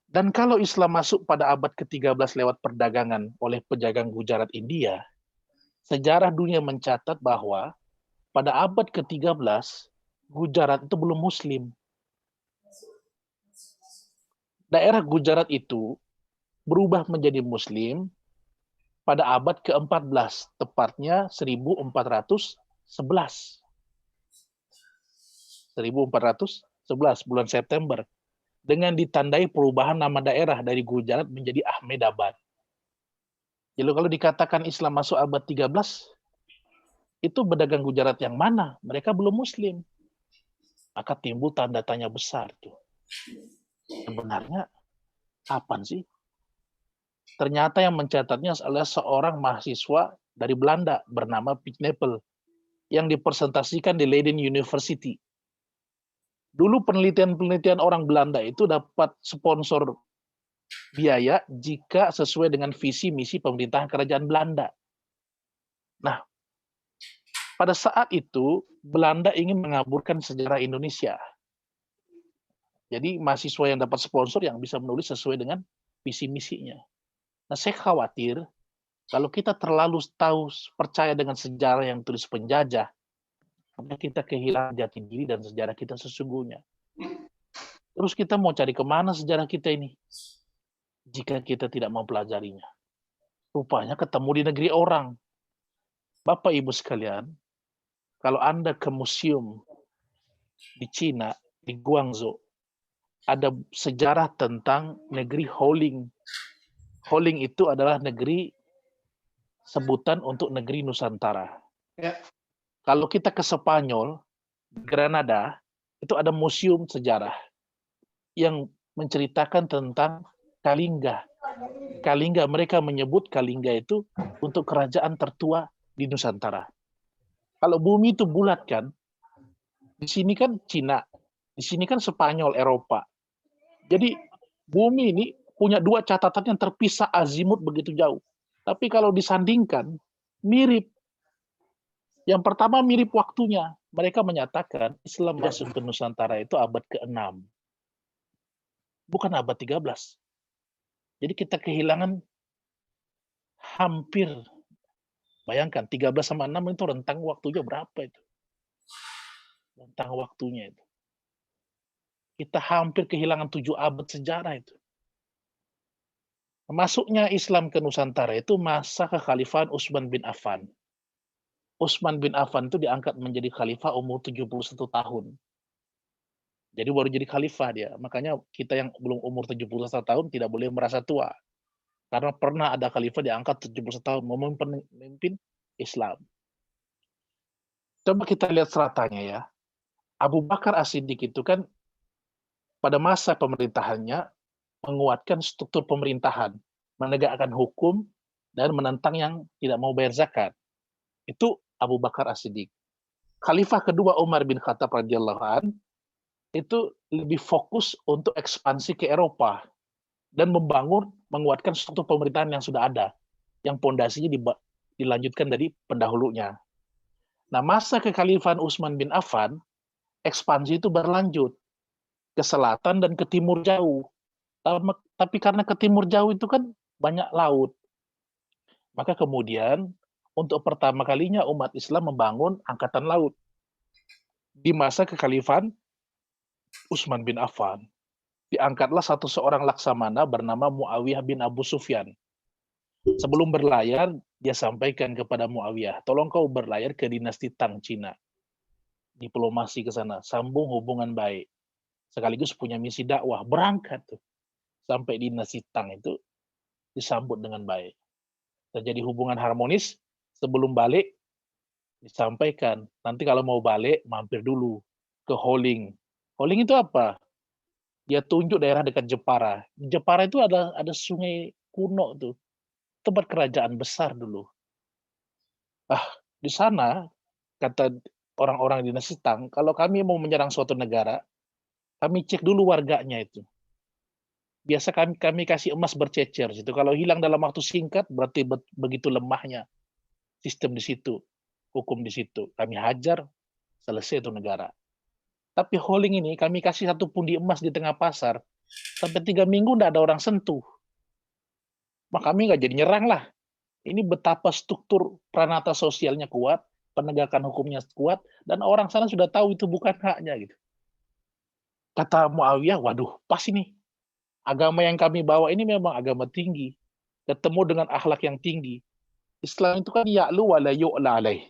Dan kalau Islam masuk pada abad ke-13 lewat perdagangan oleh pedagang Gujarat India, sejarah dunia mencatat bahwa pada abad ke-13, Gujarat itu belum Muslim. Daerah Gujarat itu berubah menjadi Muslim pada abad ke-14, tepatnya 1411. 1411, bulan September, dengan ditandai perubahan nama daerah dari Gujarat menjadi Ahmedabad. Jadi kalau dikatakan Islam masuk abad 13, itu pedagang Gujarat yang mana? Mereka belum Muslim. Maka timbul tanda tanya besar tuh. Sebenarnya kapan sih? Ternyata yang mencatatnya adalah seorang mahasiswa dari Belanda bernama Piet Nepel yang dipresentasikan di Leiden University. Dulu penelitian-penelitian orang Belanda itu dapat sponsor biaya jika sesuai dengan visi misi pemerintahan kerajaan Belanda. Nah, pada saat itu Belanda ingin mengaburkan sejarah Indonesia. Jadi mahasiswa yang dapat sponsor yang bisa menulis sesuai dengan visi misinya. Nah, saya khawatir kalau kita terlalu tahu percaya dengan sejarah yang tulis penjajah, maka kita kehilangan jati diri dan sejarah kita sesungguhnya. Terus kita mau cari kemana sejarah kita ini? Jika kita tidak mempelajarinya. Rupanya ketemu di negeri orang. Bapak Ibu sekalian, kalau Anda ke museum di Cina, di Guangzhou, ada sejarah tentang negeri Holing. Holing itu adalah negeri sebutan untuk negeri Nusantara. Ya. Kalau kita ke Spanyol, Granada, itu ada museum sejarah yang menceritakan tentang Kalingga. Kalingga, mereka menyebut Kalingga itu untuk kerajaan tertua di Nusantara. Kalau bumi itu bulat kan, di sini kan Cina, di sini kan Spanyol, Eropa. Jadi bumi ini punya 2 catatan yang terpisah azimut begitu jauh. Tapi kalau disandingkan, mirip. Yang pertama mirip waktunya. Mereka menyatakan Islam masuk ke Nusantara itu abad ke-6. Bukan abad 13. Jadi kita kehilangan hampir, bayangkan 13 sama 6 itu rentang waktunya berapa itu? Rentang waktunya itu. Kita hampir kehilangan 7 abad sejarah itu. Masuknya Islam ke Nusantara itu masa kekhalifahan Utsman bin Affan. Utsman bin Affan itu diangkat menjadi khalifah umur 71 tahun. Jadi baru jadi khalifah dia. Makanya kita yang belum umur 71 tahun tidak boleh merasa tua. Karena pernah ada khalifah diangkat 71 tahun memimpin Islam. Coba kita lihat seratanya ya. Abu Bakar As-Siddiq itu kan pada masa pemerintahannya menguatkan struktur pemerintahan, menegakkan hukum, dan menentang yang tidak mau bayar zakat. Itu Abu Bakar As-Siddiq. Khalifah kedua Umar bin Khattab radhiyallahu an itu lebih fokus untuk ekspansi ke Eropa dan menguatkan struktur pemerintahan yang sudah ada, yang pondasinya dilanjutkan dari pendahulunya. Nah, masa kekhalifahan Utsman bin Affan, ekspansi itu berlanjut ke selatan dan ke timur jauh. Tapi karena ke timur jauh itu kan banyak laut, maka kemudian untuk pertama kalinya umat Islam membangun angkatan laut di masa kekhalifahan Utsman bin Affan. Diangkatlah seorang laksamana bernama Muawiyah bin Abu Sufyan. Sebelum berlayar, dia sampaikan kepada Muawiyah, tolong kau berlayar ke dinasti Tang Cina. Diplomasi ke sana, sambung hubungan baik. Sekaligus punya misi dakwah, berangkat tuh. Sampai dinasti Tang itu disambut dengan baik. Terjadi hubungan harmonis, sebelum balik disampaikan, nanti kalau mau balik, mampir dulu ke Holing. Holing itu apa? Dia tunjuk daerah dekat Jepara. Di Jepara itu ada sungai kuno tuh, tempat kerajaan besar dulu. Di sana kata orang-orang di dinasti Tang, kalau kami mau menyerang suatu negara, kami cek dulu warganya itu. Biasa kami kasih emas bercecer situ. Kalau hilang dalam waktu singkat, berarti begitu lemahnya sistem di situ, hukum di situ. Kami hajar, selesai itu negara. Tapi Holing ini kami kasih 1 pundi emas di tengah pasar, sampai 3 minggu tidak ada orang sentuh. Maka kami nggak jadi nyerang lah. Ini betapa struktur pranata sosialnya kuat, penegakan hukumnya kuat, dan orang sana sudah tahu itu bukan haknya gitu. Kata Muawiyah, waduh, pas ini. Agama yang kami bawa ini memang agama tinggi. Ketemu dengan akhlak yang tinggi. Islam itu kan ya'lu wa la yu'la alaih.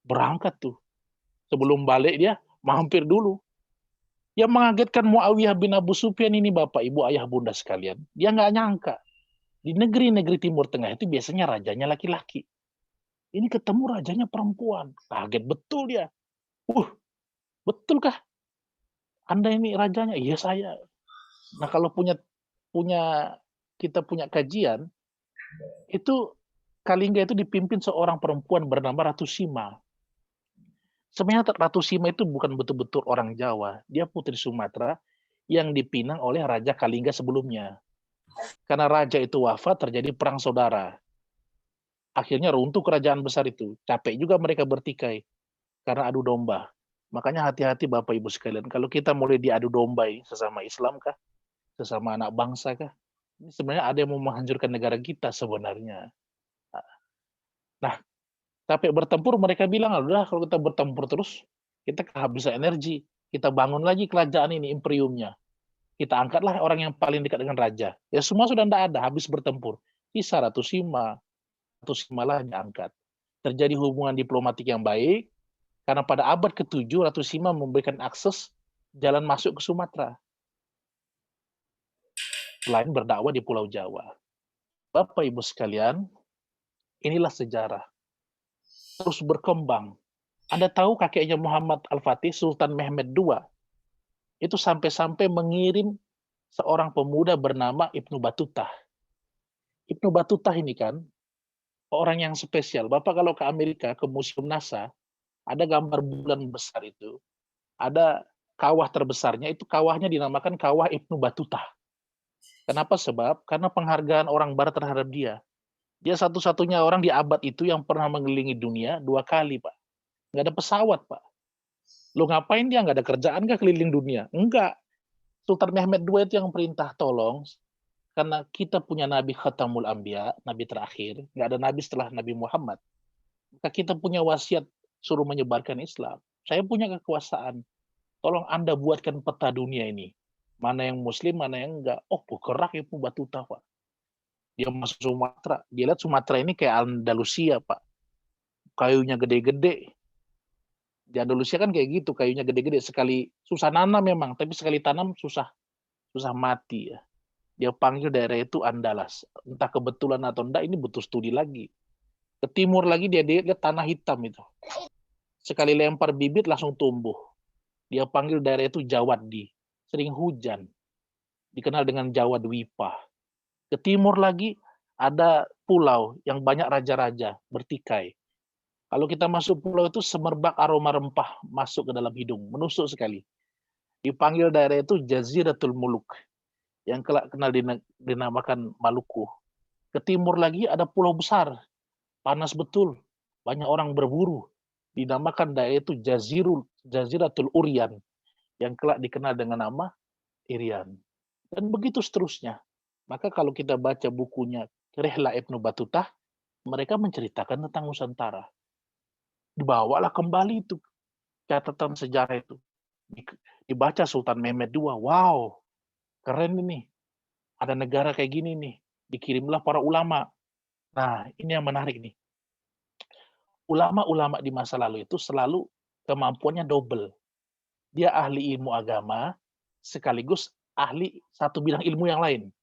Berangkat tuh. Sebelum balik dia mampir dulu. Yang mengagetkan Muawiyah bin Abu Sufyan ini Bapak, Ibu, Ayah, Bunda sekalian. Dia nggak nyangka. Di negeri-negeri Timur Tengah itu biasanya rajanya laki-laki. Ini ketemu rajanya perempuan. Kaget betul dia. Betulkah Anda ini rajanya? Iya saya. Nah kalau kita punya kajian, itu Kalingga itu dipimpin seorang perempuan bernama Ratu Sima. Sebenarnya Ratu Sima itu bukan betul-betul orang Jawa. Dia putri Sumatera yang dipinang oleh Raja Kalingga sebelumnya. Karena raja itu wafat, terjadi perang saudara. Akhirnya runtuh kerajaan besar itu. Capek juga mereka bertikai karena adu domba. Makanya hati-hati Bapak Ibu sekalian. Kalau kita mulai diadu dombai sesama Islam kah? Sesama anak bangsa kah? Ini sebenarnya ada yang mau menghancurkan negara kita sebenarnya. Nah, capek bertempur, mereka bilang, udah kalau kita bertempur terus, kita kehabisan energi. Kita bangun lagi kerajaan ini, imperiumnya. Kita angkatlah orang yang paling dekat dengan raja. Ya semua sudah tidak ada, habis bertempur. Sisa Ratu Sima lah diangkat. Terjadi hubungan diplomatik yang baik, karena pada abad ke-7, Ratu Sima memberikan akses jalan masuk ke Sumatera. Selain berdakwah di Pulau Jawa. Bapak Ibu sekalian, inilah sejarah. Terus berkembang. Anda tahu kakeknya Muhammad Al-Fatih, Sultan Mehmed II, itu sampai-sampai mengirim seorang pemuda bernama Ibnu Batutah. Ibnu Batutah ini kan orang yang spesial. Bapak kalau ke Amerika, ke Museum NASA, ada gambar bulan besar itu. Ada kawah terbesarnya, itu kawahnya dinamakan Kawah Ibnu Batutah. Kenapa? Sebab karena penghargaan orang barat terhadap dia. Dia satu-satunya orang di abad itu yang pernah mengelilingi dunia 2 kali, Pak. Nggak ada pesawat, Pak. Lo ngapain dia? Nggak ada kerjaan nggak keliling dunia? Enggak. Sultan Mehmed II itu yang perintah tolong, karena kita punya Nabi Khatamul Anbiya, Nabi terakhir, nggak ada Nabi setelah Nabi Muhammad. Maka kita punya wasiat suruh menyebarkan Islam. Saya punya kekuasaan. Tolong Anda buatkan peta dunia ini. Mana yang Muslim, mana yang enggak. Oh, bergerak Ibnu Batutah, Pak. Dia masuk Sumatera. Dia lihat Sumatera ini kayak Andalusia, Pak. Kayunya gede-gede. Di Andalusia kan kayak gitu, kayunya gede-gede. Sekali susah nanam memang, tapi sekali tanam susah mati ya. Dia panggil daerah itu Andalas. Entah kebetulan atau enggak, ini butuh studi lagi. Ke timur lagi dia lihat tanah hitam itu. Sekali lempar bibit langsung tumbuh. Dia panggil daerah itu Jawaddi. Sering hujan. Dikenal dengan Jawadwipa. Ke timur lagi ada pulau yang banyak raja-raja bertikai. Kalau kita masuk pulau itu semerbak aroma rempah masuk ke dalam hidung, menusuk sekali. Dipanggil daerah itu Jaziratul Muluk, yang kelak kenal dinamakan Maluku. Ke timur lagi ada pulau besar, panas betul, banyak orang berburu. Dinamakan daerah itu Jaziratul Urian, yang kelak dikenal dengan nama Irian. Dan begitu seterusnya. Maka kalau kita baca bukunya Rihlah Ibnu Batutah, mereka menceritakan tentang Nusantara. Dibawalah kembali itu catatan sejarah itu. Dibaca Sultan Mehmed II, wow, keren ini. Ada negara kayak gini nih. Dikirimlah para ulama. Nah, ini yang menarik nih. Ulama-ulama di masa lalu itu selalu kemampuannya double. Dia ahli ilmu agama, sekaligus ahli satu bidang ilmu yang lain.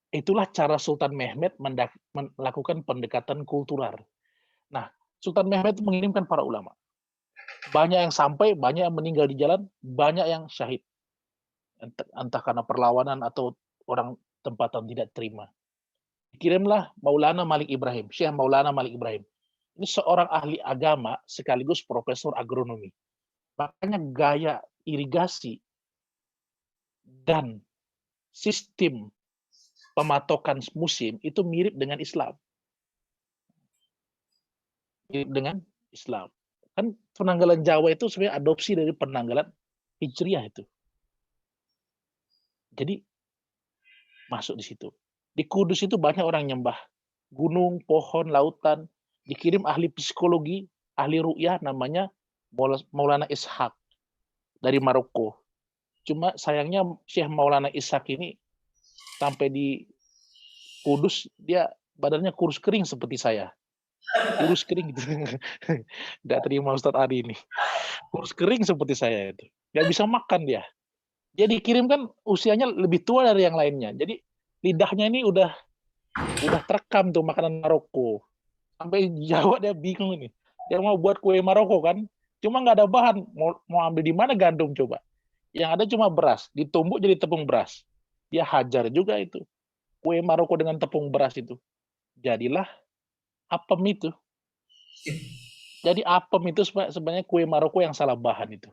Itulah cara Sultan Mehmed melakukan pendekatan kultural. Nah, Sultan Mehmed mengirimkan para ulama. Banyak yang sampai, banyak yang meninggal di jalan, banyak yang syahid. Entah karena perlawanan atau orang tempatan tidak terima. Kirimlah Maulana Malik Ibrahim, Syekh Maulana Malik Ibrahim. Ini seorang ahli agama sekaligus profesor agronomi. Makanya gaya irigasi dan sistem pematokan musim itu mirip dengan Islam. Mirip dengan Islam. Kan penanggalan Jawa itu sebenarnya adopsi dari penanggalan Hijriah itu. Jadi masuk di situ. Di Kudus itu banyak orang nyembah gunung, pohon, lautan. Dikirim ahli psikologi, ahli ru'yah namanya Maulana Ishaq dari Maroko. Cuma sayangnya Syekh Maulana Ishaq ini sampai di Kudus dia badannya kurus kering seperti saya. Kurus kering gitu. Nggak terima Ustadz Ari ini. Kurus kering seperti saya itu. Nggak bisa makan dia. Dia dikirimkan usianya lebih tua dari yang lainnya. Jadi lidahnya ini udah terekam tuh makanan Maroko. Sampai Jawa dia bingung ini. Dia mau buat kue Maroko kan. Cuma nggak ada bahan. Mau ambil di mana gandum coba. Yang ada cuma beras. Ditumbuk jadi tepung beras. Dia hajar juga itu. Kue Maroko dengan tepung beras itu. Jadilah apem itu. Jadi apem itu sebenarnya kue Maroko yang salah bahan itu.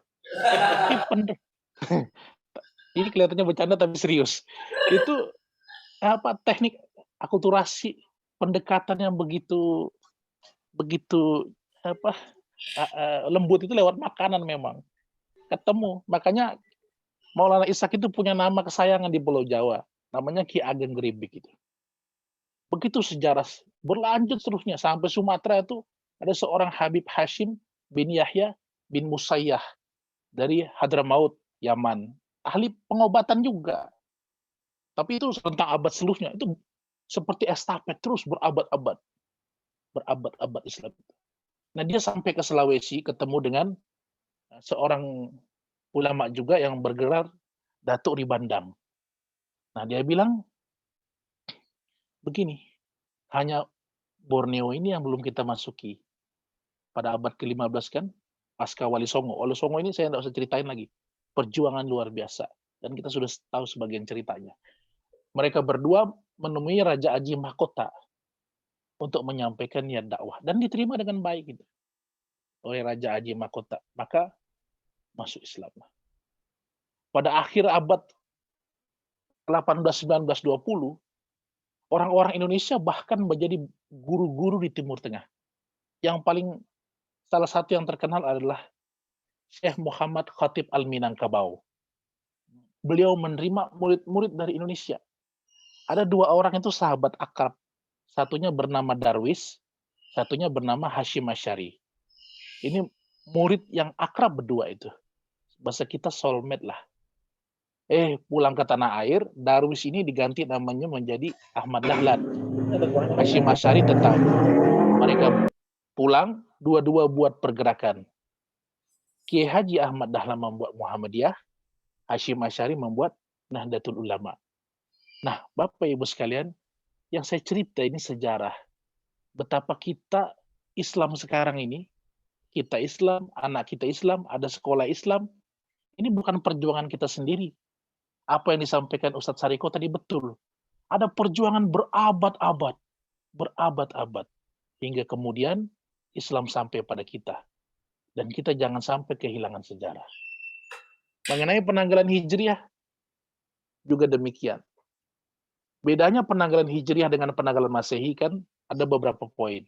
Ini kelihatannya bercanda tapi serius. Itu apa teknik akulturasi pendekatan yang begitu lembut itu lewat makanan memang. Ketemu. Makanya Maulana Ishaq itu punya nama kesayangan di Pulau Jawa. Namanya Ki Ageng Geribik itu. Begitu sejarah berlanjut seterusnya sampai Sumatera itu ada seorang Habib Hashim bin Yahya bin Musayyah dari Hadramaut, Yaman. Ahli pengobatan juga. Tapi itu tentang abad seluruhnya. Itu seperti estafet terus berabad-abad. Berabad-abad Islam. Nah dia sampai ke Sulawesi ketemu dengan seorang ulama juga yang bergelar Datuk Ribandang. Nah dia bilang, begini, hanya Borneo ini yang belum kita masuki. Pada abad ke-15 kan, pasca Wali Songo. Wali Songo ini saya tidak usah ceritain lagi. Perjuangan luar biasa. Dan kita sudah tahu sebagian ceritanya. Mereka berdua menemui Raja Aji Mahkota untuk menyampaikan niat dakwah. Dan diterima dengan baik gitu, oleh Raja Aji Mahkota. Maka masuk Islam. Pada akhir abad 18, 19, 20, orang-orang Indonesia bahkan menjadi guru-guru di Timur Tengah. Yang paling salah satu yang terkenal adalah Syekh Muhammad Khatib Al-Minangkabau. Beliau menerima murid-murid dari Indonesia. Ada dua orang itu sahabat akrab. Satunya bernama Darwis, satunya bernama Hashim Asy'ari. Ini murid yang akrab berdua itu. Bahasa kita soulmate lah. Pulang ke tanah air, Darwis ini diganti namanya menjadi Ahmad Dahlan. Hashim Asy'ari tetap. Mereka pulang, dua-dua buat pergerakan. Kiai Haji Ahmad Dahlan membuat Muhammadiyah, Hashim Asy'ari membuat Nahdlatul Ulama. Nah, Bapak Ibu sekalian, yang saya cerita ini sejarah. Betapa kita Islam sekarang ini, kita Islam, anak kita Islam, ada sekolah Islam. Ini bukan perjuangan kita sendiri. Apa yang disampaikan Ustadz Sariko tadi betul. Ada perjuangan berabad-abad, berabad-abad. Hingga kemudian Islam sampai pada kita. Dan kita jangan sampai kehilangan sejarah. Mengenai penanggalan Hijriah, juga demikian. Bedanya penanggalan Hijriah dengan penanggalan Masehi kan ada beberapa poin.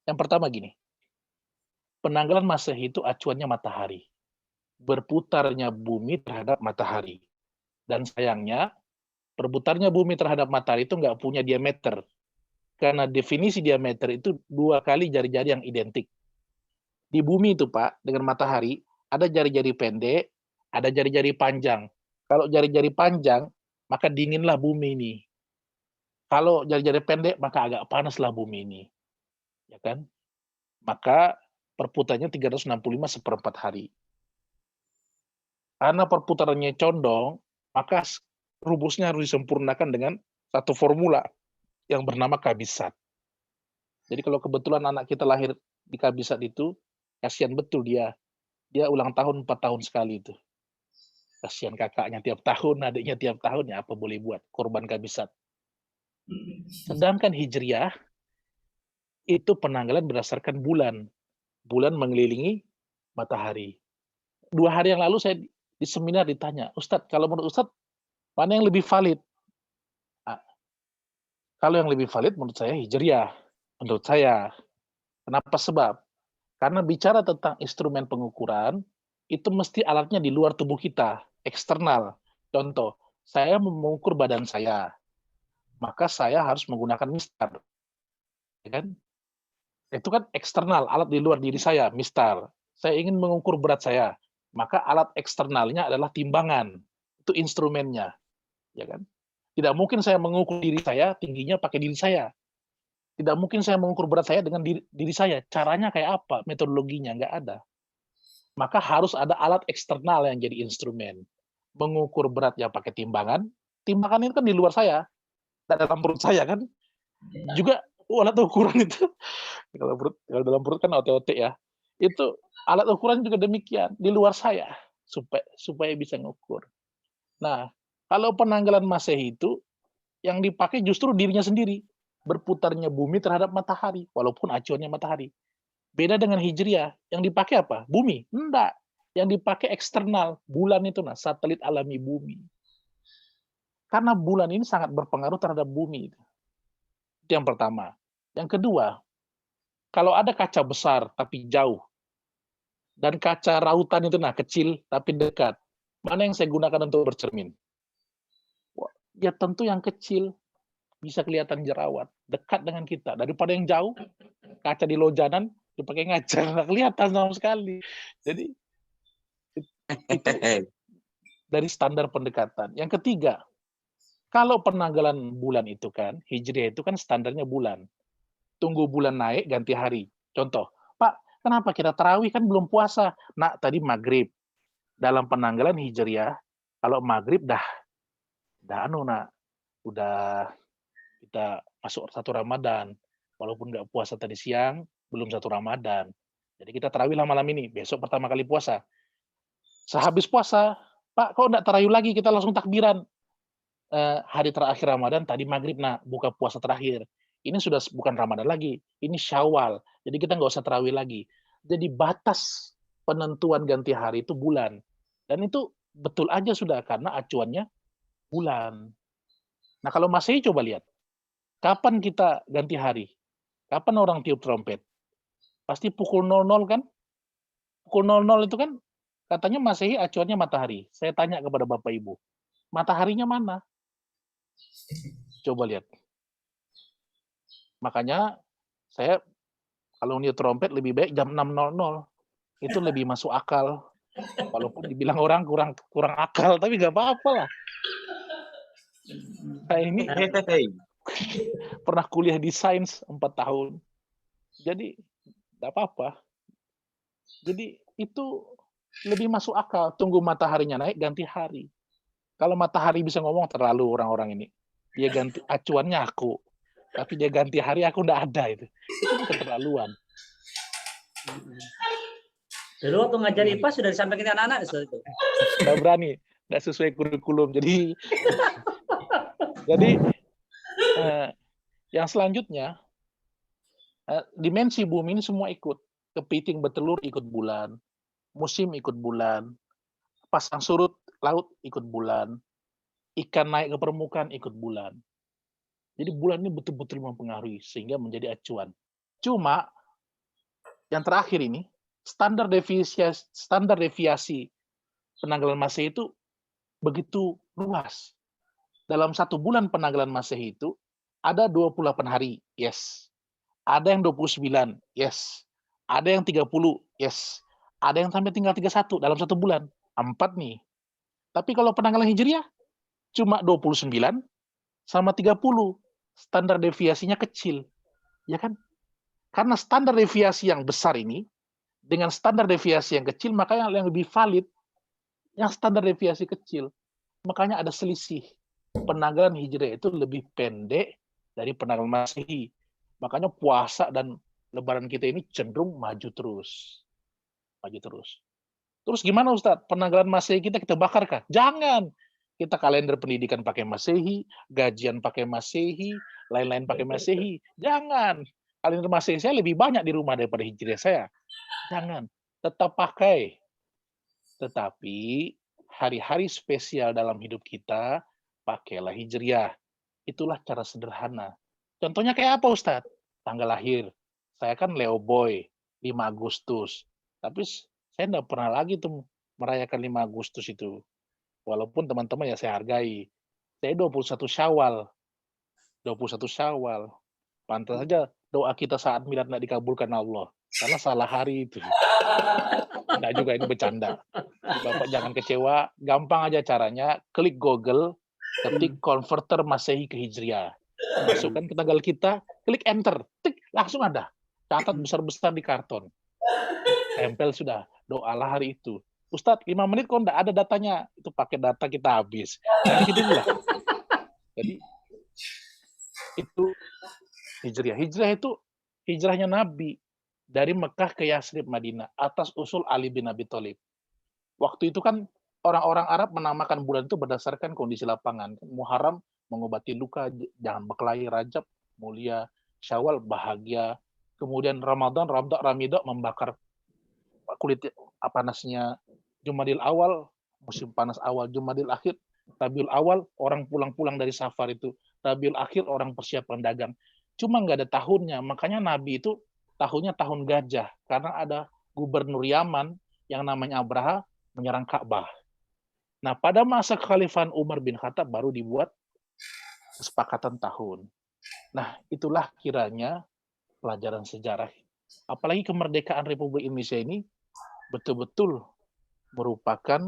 Yang pertama gini, penanggalan Masehi itu acuannya matahari. Berputarnya bumi terhadap matahari. Dan sayangnya, berputarnya bumi terhadap matahari itu nggak punya diameter. Karena definisi diameter itu 2 kali jari-jari yang identik. Di bumi itu Pak, dengan matahari, ada jari-jari pendek, ada jari-jari panjang. Kalau jari-jari panjang, maka dinginlah bumi ini. Kalau jari-jari pendek, maka agak panaslah bumi ini. Ya kan? Maka perputarannya 365 seperempat hari. Karena perputarannya condong, maka rumusnya harus disempurnakan dengan satu formula yang bernama kabisat. Jadi kalau kebetulan anak kita lahir di kabisat itu, kasihan betul dia. Dia ulang tahun 4 tahun sekali itu. Kasihan kakaknya tiap tahun, adiknya tiap tahun, ya apa boleh buat, korban kabisat. Sedangkan Hijriah, itu penanggalan berdasarkan bulan. Bulan mengelilingi matahari. 2 hari yang lalu saya di seminar ditanya, Ustadz, kalau menurut Ustadz, mana yang lebih valid? Nah, kalau yang lebih valid menurut saya Hijriah. Menurut saya. Kenapa sebab? Karena bicara tentang instrumen pengukuran, itu mesti alatnya di luar tubuh kita, eksternal. Contoh, saya mengukur badan saya, maka saya harus menggunakan mistar. Ya kan? Itu kan eksternal, alat di luar diri saya, mistar. Saya ingin mengukur berat saya, maka alat eksternalnya adalah timbangan. Itu instrumennya. Ya kan? Tidak mungkin saya mengukur diri saya, tingginya pakai diri saya. Tidak mungkin saya mengukur berat saya dengan diri saya. Caranya kayak apa? Metodologinya nggak ada. Maka harus ada alat eksternal yang jadi instrumen. Mengukur berat ya pakai timbangan. Timbangan itu kan di luar saya. Dan dalam perut saya kan. Juga alat ukuran itu. Kalau dalam perut kan otot ya. Itu alat ukuran juga demikian. Di luar saya. Supaya bisa ngukur. Nah, kalau penanggalan Masehi itu, yang dipakai justru dirinya sendiri. Berputarnya bumi terhadap matahari, walaupun acuannya matahari. Beda dengan Hijriah, yang dipakai apa? Bumi? Enggak. Yang dipakai eksternal, bulan itu, satelit alami bumi. Karena bulan ini sangat berpengaruh terhadap bumi. Itu yang pertama. Yang kedua, kalau ada kaca besar tapi jauh, dan kaca rautan itu kecil tapi dekat, mana yang saya gunakan untuk bercermin? Ya tentu yang kecil, bisa kelihatan jerawat, dekat dengan kita. Daripada yang jauh, kaca di lojanan, dipakai ngaca, nggak kelihatan sama sekali. Jadi, itu dari standar pendekatan. Yang ketiga, kalau penanggalan bulan itu kan, Hijriah itu kan standarnya bulan. Tunggu bulan naik, ganti hari. Contoh, Pak, kenapa kita tarawih kan belum puasa? Nak, tadi maghrib. Dalam penanggalan Hijriah, kalau maghrib udah kita masuk 1 Ramadan, walaupun nggak puasa tadi siang, belum 1 Ramadan. Jadi kita tarawih lah malam ini, besok pertama kali puasa. Sehabis puasa, Pak, kok nggak tarawih lagi, kita langsung takbiran. Hari terakhir Ramadan, tadi maghrib, buka puasa terakhir. Ini sudah bukan Ramadan lagi, ini Syawal. Jadi kita nggak usah tarawih lagi. Jadi batas penentuan ganti hari itu bulan. Dan itu betul aja sudah, karena acuannya bulan. Nah kalau Masehi coba lihat, kapan kita ganti hari? Kapan orang tiup trompet? Pasti pukul 00 kan? Pukul 00 itu kan katanya Masehi acuannya matahari. Saya tanya kepada Bapak Ibu, mataharinya mana? Coba lihat. Makanya saya kalau niup trompet lebih baik jam 6.00. Itu lebih masuk akal. Walaupun dibilang orang kurang akal, tapi nggak apa-apa lah. Nah, ini pernah kuliah di sains 4 tahun. Jadi, tidak apa-apa. Jadi, itu lebih masuk akal. Tunggu mataharinya naik, ganti hari. Kalau matahari bisa ngomong, terlalu orang-orang ini. Dia ganti acuannya aku. Tapi dia ganti hari, aku tidak ada. Itu keterlaluan. Dulu waktu ngajar IPA sudah disampaikan ke anak-anak Ustaz itu. Nggak berani, nggak sesuai kurikulum. Jadi yang selanjutnya, dimensi bumi ini semua ikut. Kepiting bertelur ikut bulan, musim ikut bulan, pasang surut laut ikut bulan, ikan naik ke permukaan ikut bulan. Jadi bulan ini betul-betul mempengaruhi sehingga menjadi acuan. Cuma yang terakhir ini standar deviasi penanggalan Masehi itu begitu luas. Dalam 1 bulan penanggalan Masehi itu ada 28 hari, yes. Ada yang 29, yes. Ada yang 30, yes. Ada yang sampai tinggal 31 dalam 1 bulan. 4 nih. Tapi kalau penanggalan Hijriah cuma 29 sama 30. Standar deviasinya kecil. Ya kan? Karena standar deviasi yang besar ini dengan standar deviasi yang kecil, makanya yang lebih valid yang standar deviasi kecil. Makanya ada selisih. Penanggalan Hijriah itu lebih pendek dari penanggalan Masehi. Makanya puasa dan Lebaran kita ini cenderung maju terus. Maju terus. Terus gimana Ustadz? Penanggalan Masehi kita bakar kah? Jangan. Kita kalender pendidikan pakai Masehi, gajian pakai Masehi, lain-lain pakai Masehi. Jangan. Kalender Masehi saya lebih banyak di rumah daripada Hijriah saya. Jangan. Tetap pakai. Tetapi hari-hari spesial dalam hidup kita, pakailah Hijriah. Itulah cara sederhana. Contohnya kayak apa Ustadz? Tanggal lahir. Saya kan Leo Boy, 5 Agustus. Tapi saya enggak pernah lagi tuh merayakan 5 Agustus itu. Walaupun teman-teman ya saya hargai. Saya 21 Syawal. 21 Syawal. Pantas saja doa kita saat milad enggak dikabulkan Allah. Karena salah hari itu. Enggak juga, ini bercanda. Bapak jangan kecewa. Gampang aja caranya. Klik Google, ketik konverter Masehi ke Hijriah. Masukkan ke tanggal kita, klik enter, tik, langsung ada. Catat besar-besar di karton. Tempel sudah, doalah hari itu. Ustadz, 5 menit kok enggak ada datanya. Itu pakai data kita habis. Nah, gitulah. Jadi, itu Hijriah. Hijriah itu hijrahnya Nabi. Dari Mekah ke Yasrib, Madinah. Atas usul Ali bin Abi Thalib. Waktu itu kan orang-orang Arab menamakan bulan itu berdasarkan kondisi lapangan. Muharram mengobati luka, jangan berkelahi. Rajab mulia, Syawal bahagia, kemudian Ramadan Ramidah membakar kulit panasnya, Jumadil awal musim panas awal, Jumadil akhir, Rabiul awal orang pulang-pulang dari safar itu, Rabiul akhir orang persiapan dagang. Cuma nggak ada tahunnya, makanya Nabi itu tahunnya tahun gajah karena ada gubernur Yaman yang namanya Abraha menyerang Ka'bah. Nah, pada masa kekhalifahan Umar bin Khattab baru dibuat kesepakatan tahun. Nah, itulah kiranya pelajaran sejarah. Apalagi kemerdekaan Republik Indonesia ini betul-betul merupakan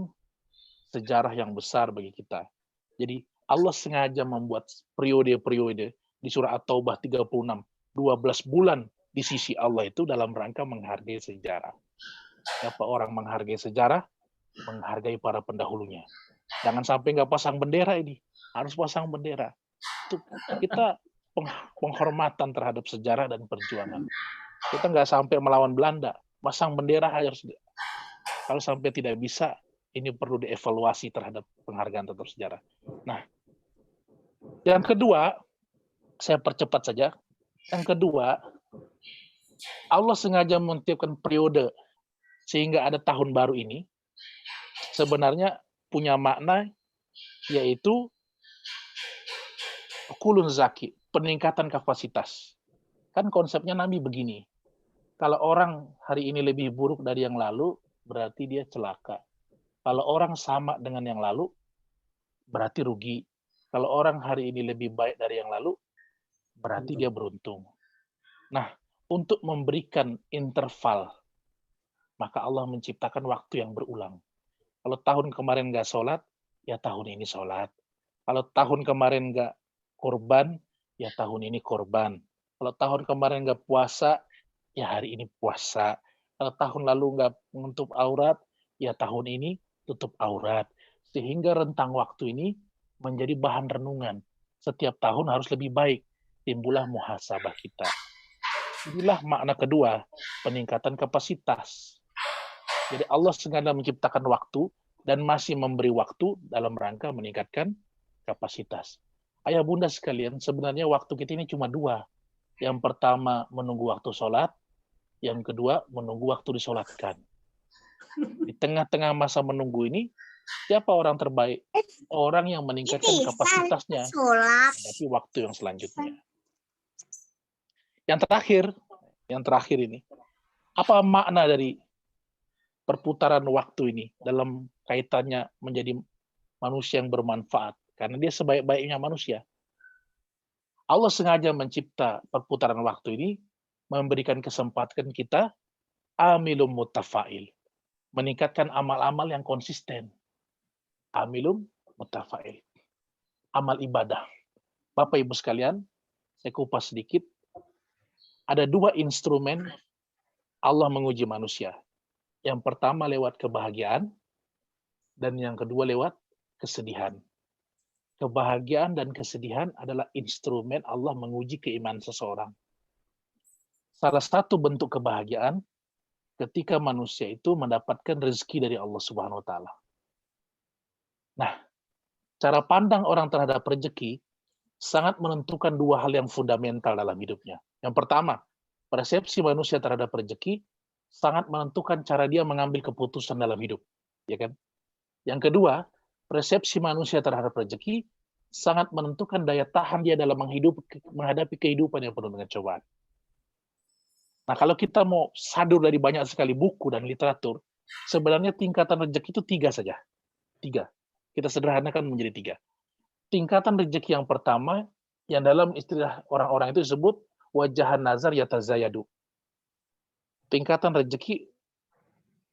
sejarah yang besar bagi kita. Jadi Allah sengaja membuat periode-periode di surah At-Taubah 36, 12 bulan di sisi Allah itu dalam rangka menghargai sejarah. Siapa orang menghargai sejarah, menghargai para pendahulunya. Jangan sampai nggak pasang bendera ini. Harus pasang bendera. Itu kita penghormatan terhadap sejarah dan perjuangan. Kita nggak sampai melawan Belanda. Pasang bendera harus. Kalau sampai tidak bisa, ini perlu dievaluasi terhadap penghargaan terhadap sejarah. Nah, yang kedua, saya percepat saja. Yang kedua, Allah sengaja menetapkan periode sehingga ada tahun baru ini. Sebenarnya punya makna yaitu kulun zaki, peningkatan kapasitas. Kan konsepnya Nabi begini, kalau orang hari ini lebih buruk dari yang lalu, berarti dia celaka. Kalau orang sama dengan yang lalu, berarti rugi. Kalau orang hari ini lebih baik dari yang lalu, berarti dia beruntung. Nah, untuk memberikan interval, maka Allah menciptakan waktu yang berulang. Kalau tahun kemarin nggak sholat, ya tahun ini sholat. Kalau tahun kemarin nggak korban, ya tahun ini korban. Kalau tahun kemarin nggak puasa, ya hari ini puasa. Kalau tahun lalu nggak menutup aurat, ya tahun ini tutup aurat. Sehingga rentang waktu ini menjadi bahan renungan. Setiap tahun harus lebih baik. Timbullah muhasabah kita. Inilah makna kedua, peningkatan kapasitas. Jadi Allah sengaja menciptakan waktu dan masih memberi waktu dalam rangka meningkatkan kapasitas. Ayah bunda sekalian, sebenarnya waktu kita ini cuma dua. Yang pertama menunggu waktu sholat, yang kedua menunggu waktu disolatkan. Di tengah-tengah masa menunggu ini, siapa orang terbaik? Orang yang meningkatkan kapasitasnya menghadapi waktu yang selanjutnya. Yang terakhir ini, apa makna dari perputaran waktu ini dalam kaitannya menjadi manusia yang bermanfaat? Karena dia sebaik-baiknya manusia. Allah sengaja mencipta perputaran waktu ini, memberikan kesempatan kita amilum mutafail, meningkatkan amal-amal yang konsisten. Amilum mutafail, amal ibadah. Bapak Ibu sekalian, saya kupas sedikit. Ada dua instrumen Allah menguji manusia. Yang pertama lewat kebahagiaan, dan yang kedua lewat kesedihan. Kebahagiaan dan kesedihan adalah instrumen Allah menguji keimanan seseorang. Salah satu bentuk kebahagiaan ketika manusia itu mendapatkan rezeki dari Allah Subhanahu wa taala. Nah, cara pandang orang terhadap rezeki sangat menentukan dua hal yang fundamental dalam hidupnya. Yang pertama, persepsi manusia terhadap rezeki sangat menentukan cara dia mengambil keputusan dalam hidup, ya kan? Yang kedua, persepsi manusia terhadap rezeki sangat menentukan daya tahan dia dalam menghadapi kehidupan yang penuh dengan cobaan. Nah, kalau kita mau sadur dari banyak sekali buku dan literatur, sebenarnya tingkatan rezeki itu tiga saja. Tiga. Kita sederhanakan menjadi tiga. Tingkatan rezeki yang pertama, yang dalam istilah orang-orang itu disebut wajahan nazar yatazayadu. Tingkatan rezeki,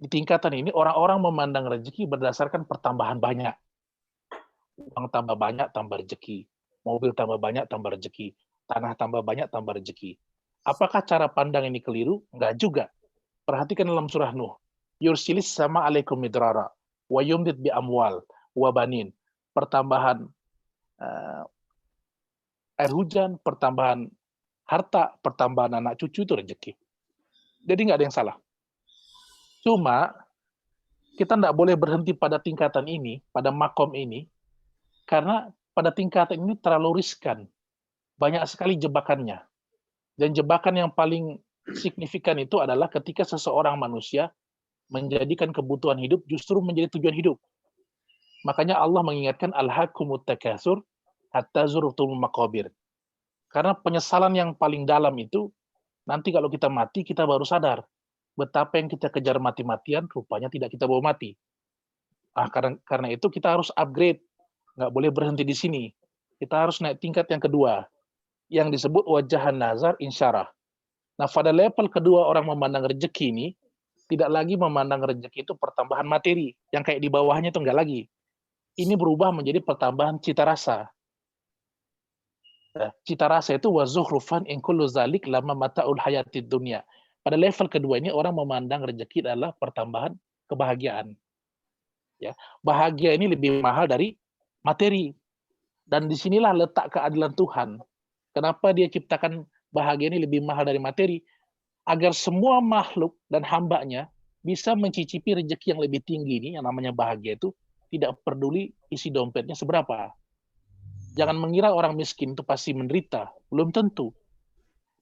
di tingkatan ini orang-orang memandang rezeki berdasarkan pertambahan banyak. Uang tambah banyak, tambah rezeki. Mobil tambah banyak, tambah rezeki. Tanah tambah banyak, tambah rezeki. Apakah cara pandang ini keliru? Enggak juga. Perhatikan dalam surah Nuh. Yursilis sama alaikum midrara. Wa yumdid bi amwal. Wa banin. Pertambahan air hujan, pertambahan harta, pertambahan anak cucu itu rezeki. Jadi nggak ada yang salah. Cuma kita nggak boleh berhenti pada tingkatan ini, pada makom ini, karena pada tingkatan ini terlalu riskan. Banyak sekali jebakannya. Dan jebakan yang paling signifikan itu adalah ketika seseorang manusia menjadikan kebutuhan hidup justru menjadi tujuan hidup. Makanya Allah mengingatkan alhaakumut takatsur hatta zurtumul maqabir. Karena penyesalan yang paling dalam itu nanti kalau kita mati kita baru sadar betapa yang kita kejar mati-matian rupanya tidak kita bawa mati. Karena itu kita harus upgrade, nggak boleh berhenti di sini. Kita harus naik tingkat yang kedua, yang disebut wajahan nazar insyarah. Nah, pada level kedua orang memandang rezeki ini tidak lagi memandang rezeki itu pertambahan materi, yang kayak di bawahnya itu enggak lagi. Ini berubah menjadi pertambahan cita rasa. Cita rasa itu wazukhrufan in kullu zalik lama mataul hayatid dunya. Pada level kedua ini orang memandang rezeki adalah pertambahan kebahagiaan. Ya, bahagia ini lebih mahal dari materi. Dan disinilah letak keadilan Tuhan. Kenapa dia ciptakan bahagia ini lebih mahal dari materi? Agar semua makhluk dan hambanya bisa mencicipi rezeki yang lebih tinggi ini, yang namanya bahagia itu, tidak peduli isi dompetnya seberapa. Jangan mengira orang miskin itu pasti menderita, belum tentu.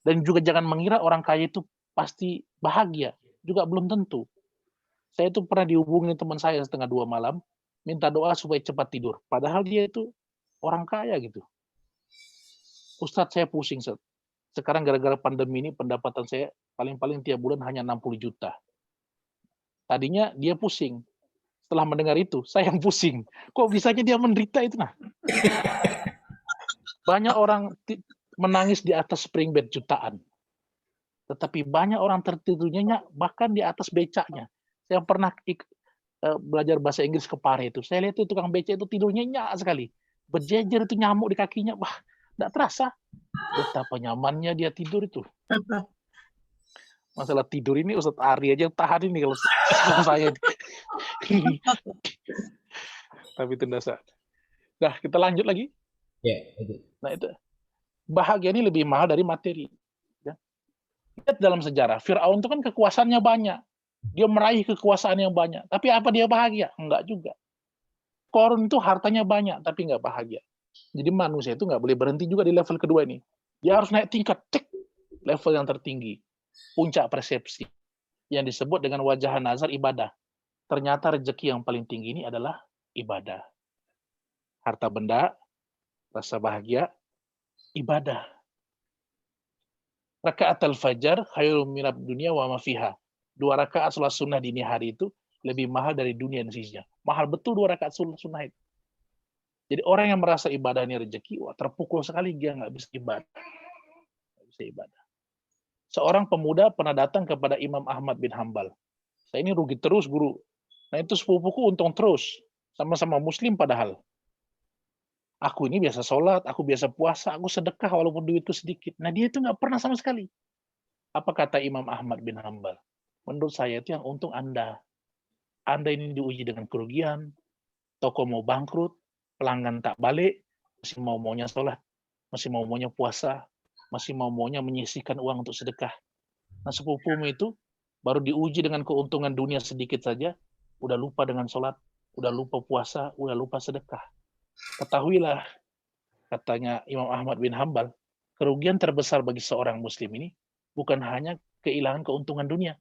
Dan juga jangan mengira orang kaya itu pasti bahagia, juga belum tentu. Saya itu pernah dihubungi teman saya setengah 2 malam, minta doa supaya cepat tidur. Padahal dia itu orang kaya gitu. Ustadz, saya pusing, Ustadz. Sekarang gara-gara pandemi ini pendapatan saya paling-paling tiap bulan hanya 60 juta. Tadinya dia pusing. Setelah mendengar itu, saya yang pusing. Kok bisanya dia menderita itu nah? Banyak orang menangis di atas spring bed jutaan. Tetapi banyak orang tertidurnya bahkan di atas becaknya. Saya pernah belajar bahasa Inggris ke Pare itu. Saya lihat itu tukang becak itu tidurnya nyak sekali. Berjejer itu nyamuk di kakinya. Wah, tidak terasa. Betapa nyamannya dia tidur itu. Masalah tidur ini Ustadz Ari aja tahan ini kalau saya. Tapi itu dasar. Nah, kita lanjut lagi. Ya, itu. Nah, itu bahagia ini lebih mahal dari materi. Ya. Lihat dalam sejarah, Fir'aun itu kan kekuasaannya banyak. Dia meraih kekuasaan yang banyak. Tapi apa dia bahagia? Enggak juga. Korun itu hartanya banyak, tapi enggak bahagia. Jadi manusia itu enggak boleh berhenti juga di level kedua ini. Dia harus naik tingkat, level yang tertinggi. Puncak persepsi. Yang disebut dengan wajah nazar ibadah. Ternyata rezeki yang paling tinggi ini adalah ibadah. Harta benda, rasa bahagia, ibadah. Rakaat al-fajar khairul minad dunya wa ma fiha. 2 rakaat salat sunnah dini hari itu lebih mahal dari dunia dan isinya. Mahal betul 2 rakaat sunnah itu. Jadi orang yang merasa ibadah ini rezeki, wah terpukul sekali dia nggak bisa ibadah. Nggak bisa ibadah. Seorang pemuda pernah datang kepada Imam Ahmad bin Hambal. Saya ini rugi terus guru. Nah itu sepupuku untung terus. Sama-sama muslim padahal. Aku ini biasa sholat, aku biasa puasa, aku sedekah walaupun duitku sedikit. Nah dia itu nggak pernah sama sekali. Apa kata Imam Ahmad bin Hambal? Menurut saya itu yang untung Anda. Anda ini diuji dengan kerugian, toko mau bangkrut, pelanggan tak balik, masih mau-maunya sholat, masih mau-maunya puasa, masih mau-maunya menyisihkan uang untuk sedekah. Nah sepupumu itu baru diuji dengan keuntungan dunia sedikit saja, udah lupa dengan sholat, udah lupa puasa, udah lupa sedekah. Ketahuilah, katanya Imam Ahmad bin Hambal, kerugian terbesar bagi seorang muslim ini bukan hanya kehilangan keuntungan dunia,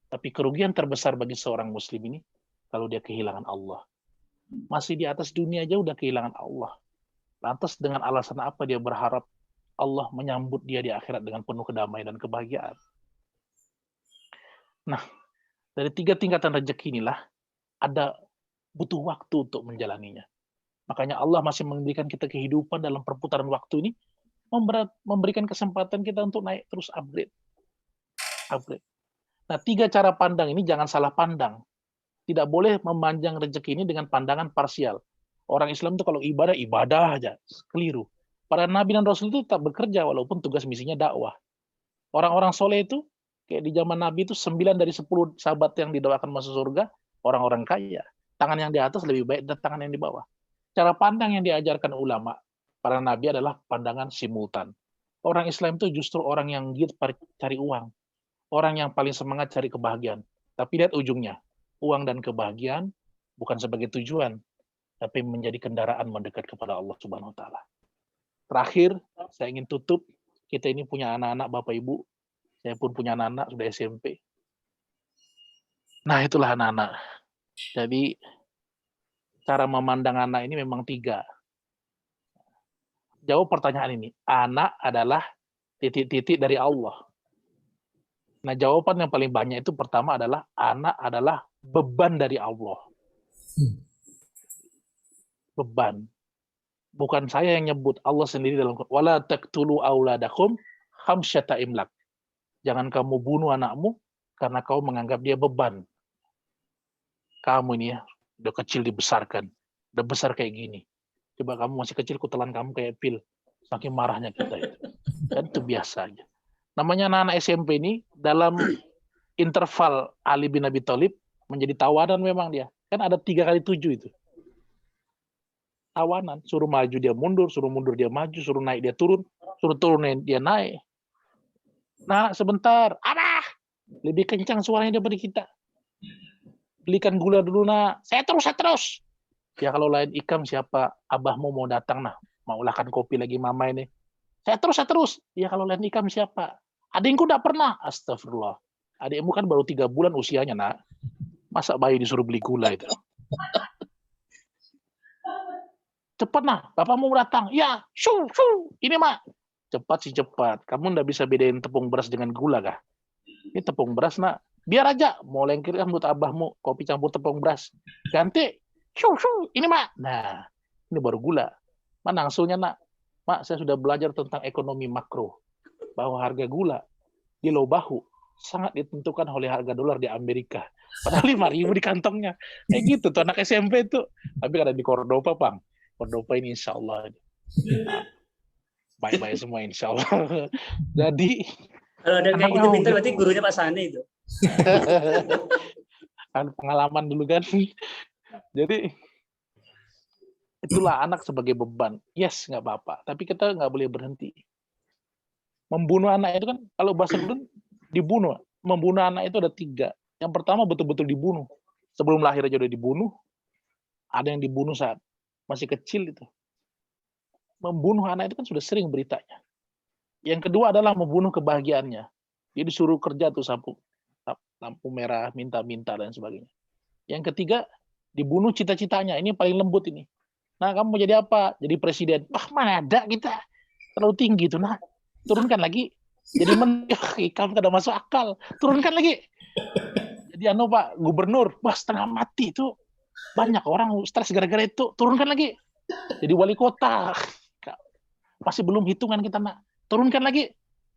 tapi kerugian terbesar bagi seorang muslim ini kalau dia kehilangan Allah. Masih di atas dunia aja udah kehilangan Allah. Lantas dengan alasan apa dia berharap Allah menyambut dia di akhirat dengan penuh kedamaian dan kebahagiaan? Nah, dari 3 tingkatan rezeki inilah ada butuh waktu untuk menjalaninya. Makanya Allah masih memberikan kita kehidupan dalam perputaran waktu ini, memberikan kesempatan kita untuk naik terus upgrade. Nah 3 cara pandang ini jangan salah pandang. Tidak boleh memanjang rezeki ini dengan pandangan parsial. Orang Islam itu kalau ibadah aja, keliru. Para nabi dan rasul itu tetap bekerja walaupun tugas misinya dakwah. Orang-orang soleh itu kayak di zaman Nabi itu 9 dari 10 sahabat yang didoakan masuk surga orang-orang kaya. Tangan yang di atas lebih baik dari tangan yang di bawah. Cara pandang yang diajarkan ulama para nabi adalah pandangan simultan. Orang Islam itu justru orang yang giat cari uang. Orang yang paling semangat cari kebahagiaan. Tapi lihat ujungnya. Uang dan kebahagiaan bukan sebagai tujuan, tapi menjadi kendaraan mendekat kepada Allah Subhanahu wa taala. Terakhir, saya ingin tutup. Kita ini punya anak-anak Bapak Ibu. Saya pun punya anak-anak sudah SMP. Nah, itulah anak-anak. Jadi cara memandang anak ini memang 3. Jawab pertanyaan ini. Anak adalah titik-titik dari Allah. Nah, jawaban yang paling banyak itu pertama adalah anak adalah beban dari Allah. Beban. Bukan saya yang nyebut, Allah sendiri dalam Quran. Wala taqtulu auladakum khamsyata imlak. Jangan kamu bunuh anakmu karena kau menganggap dia beban. Kamu ini ya, udah kecil dibesarkan, udah besar kayak gini. Coba kamu masih kecil, kutelan kamu kayak pil. Saking marahnya kita itu. Dan itu biasa aja. Namanya anak-anak SMP ini, dalam interval Ali bin Abi Thalib, menjadi tawanan memang dia. Kan ada 3 kali 7 itu. Tawanan. Suruh maju dia mundur, suruh mundur dia maju, suruh naik dia turun, suruh turun dia naik. Nah, sebentar. Abah! Lebih kencang suaranya daripada kita. Belikan gula dulu nak. Saya terus. Ya kalau lain ikam siapa? Abahmu mau datang nah. Mau ulahkan kopi lagi mama ini. Saya terus. Ya kalau lain ikam siapa? Adikku enggak pernah. Astagfirullah. Adikmu kan baru 3 bulan usianya nak. Masa bayi disuruh beli gula itu? Cepat nah. Bapakmu datang. Ya. Shoo. Ini mak. Cepat sih cepat. Kamu enggak bisa bedain tepung beras dengan gula kah? Ini tepung beras nak. Biar aja, mau lengkirkan buat abahmu, kopi campur tepung beras. Ganti, ini mak. Nah, ini baru gula. Mana hasilnya nak? Mak, saya sudah belajar tentang ekonomi makro. Bahwa harga gula di low bahu sangat ditentukan oleh harga dolar di Amerika. Padahal 5.000 di kantongnya. Kayak gitu tuh anak SMP tuh. Tapi ada di Cordova, Bang. Cordova ini insya Allah. Baik-baik semua insya Allah. Jadi Kalau ada kayak gitu pintar berarti gurunya Pak Sani itu. Kan pengalaman dulu kan. Jadi itulah anak sebagai beban. Yes, nggak apa-apa. Tapi kita nggak boleh berhenti. Membunuh anak itu kan, kalau bahasa dulu dibunuh. Membunuh anak itu ada 3. Yang pertama betul-betul dibunuh. Sebelum lahir aja udah dibunuh. Ada yang dibunuh saat masih kecil itu. Membunuh anak itu kan sudah sering beritanya. Yang kedua adalah membunuh kebahagiaannya. Dia disuruh kerja tuh lampu merah, minta-minta dan sebagainya. Yang ketiga, dibunuh cita-citanya. Ini paling lembut ini. Nah, kamu mau jadi apa? Jadi presiden. Wah, mana ada kita. Terlalu tinggi tuh, nah. Turunkan lagi. Jadi kamu kada masuk akal. Turunkan lagi. Jadi Pak, gubernur. Wah, setengah mati itu. Banyak orang stres gara-gara itu. Turunkan lagi. Jadi wali kota. Masih belum hitungan kita, nak. Turunkan lagi.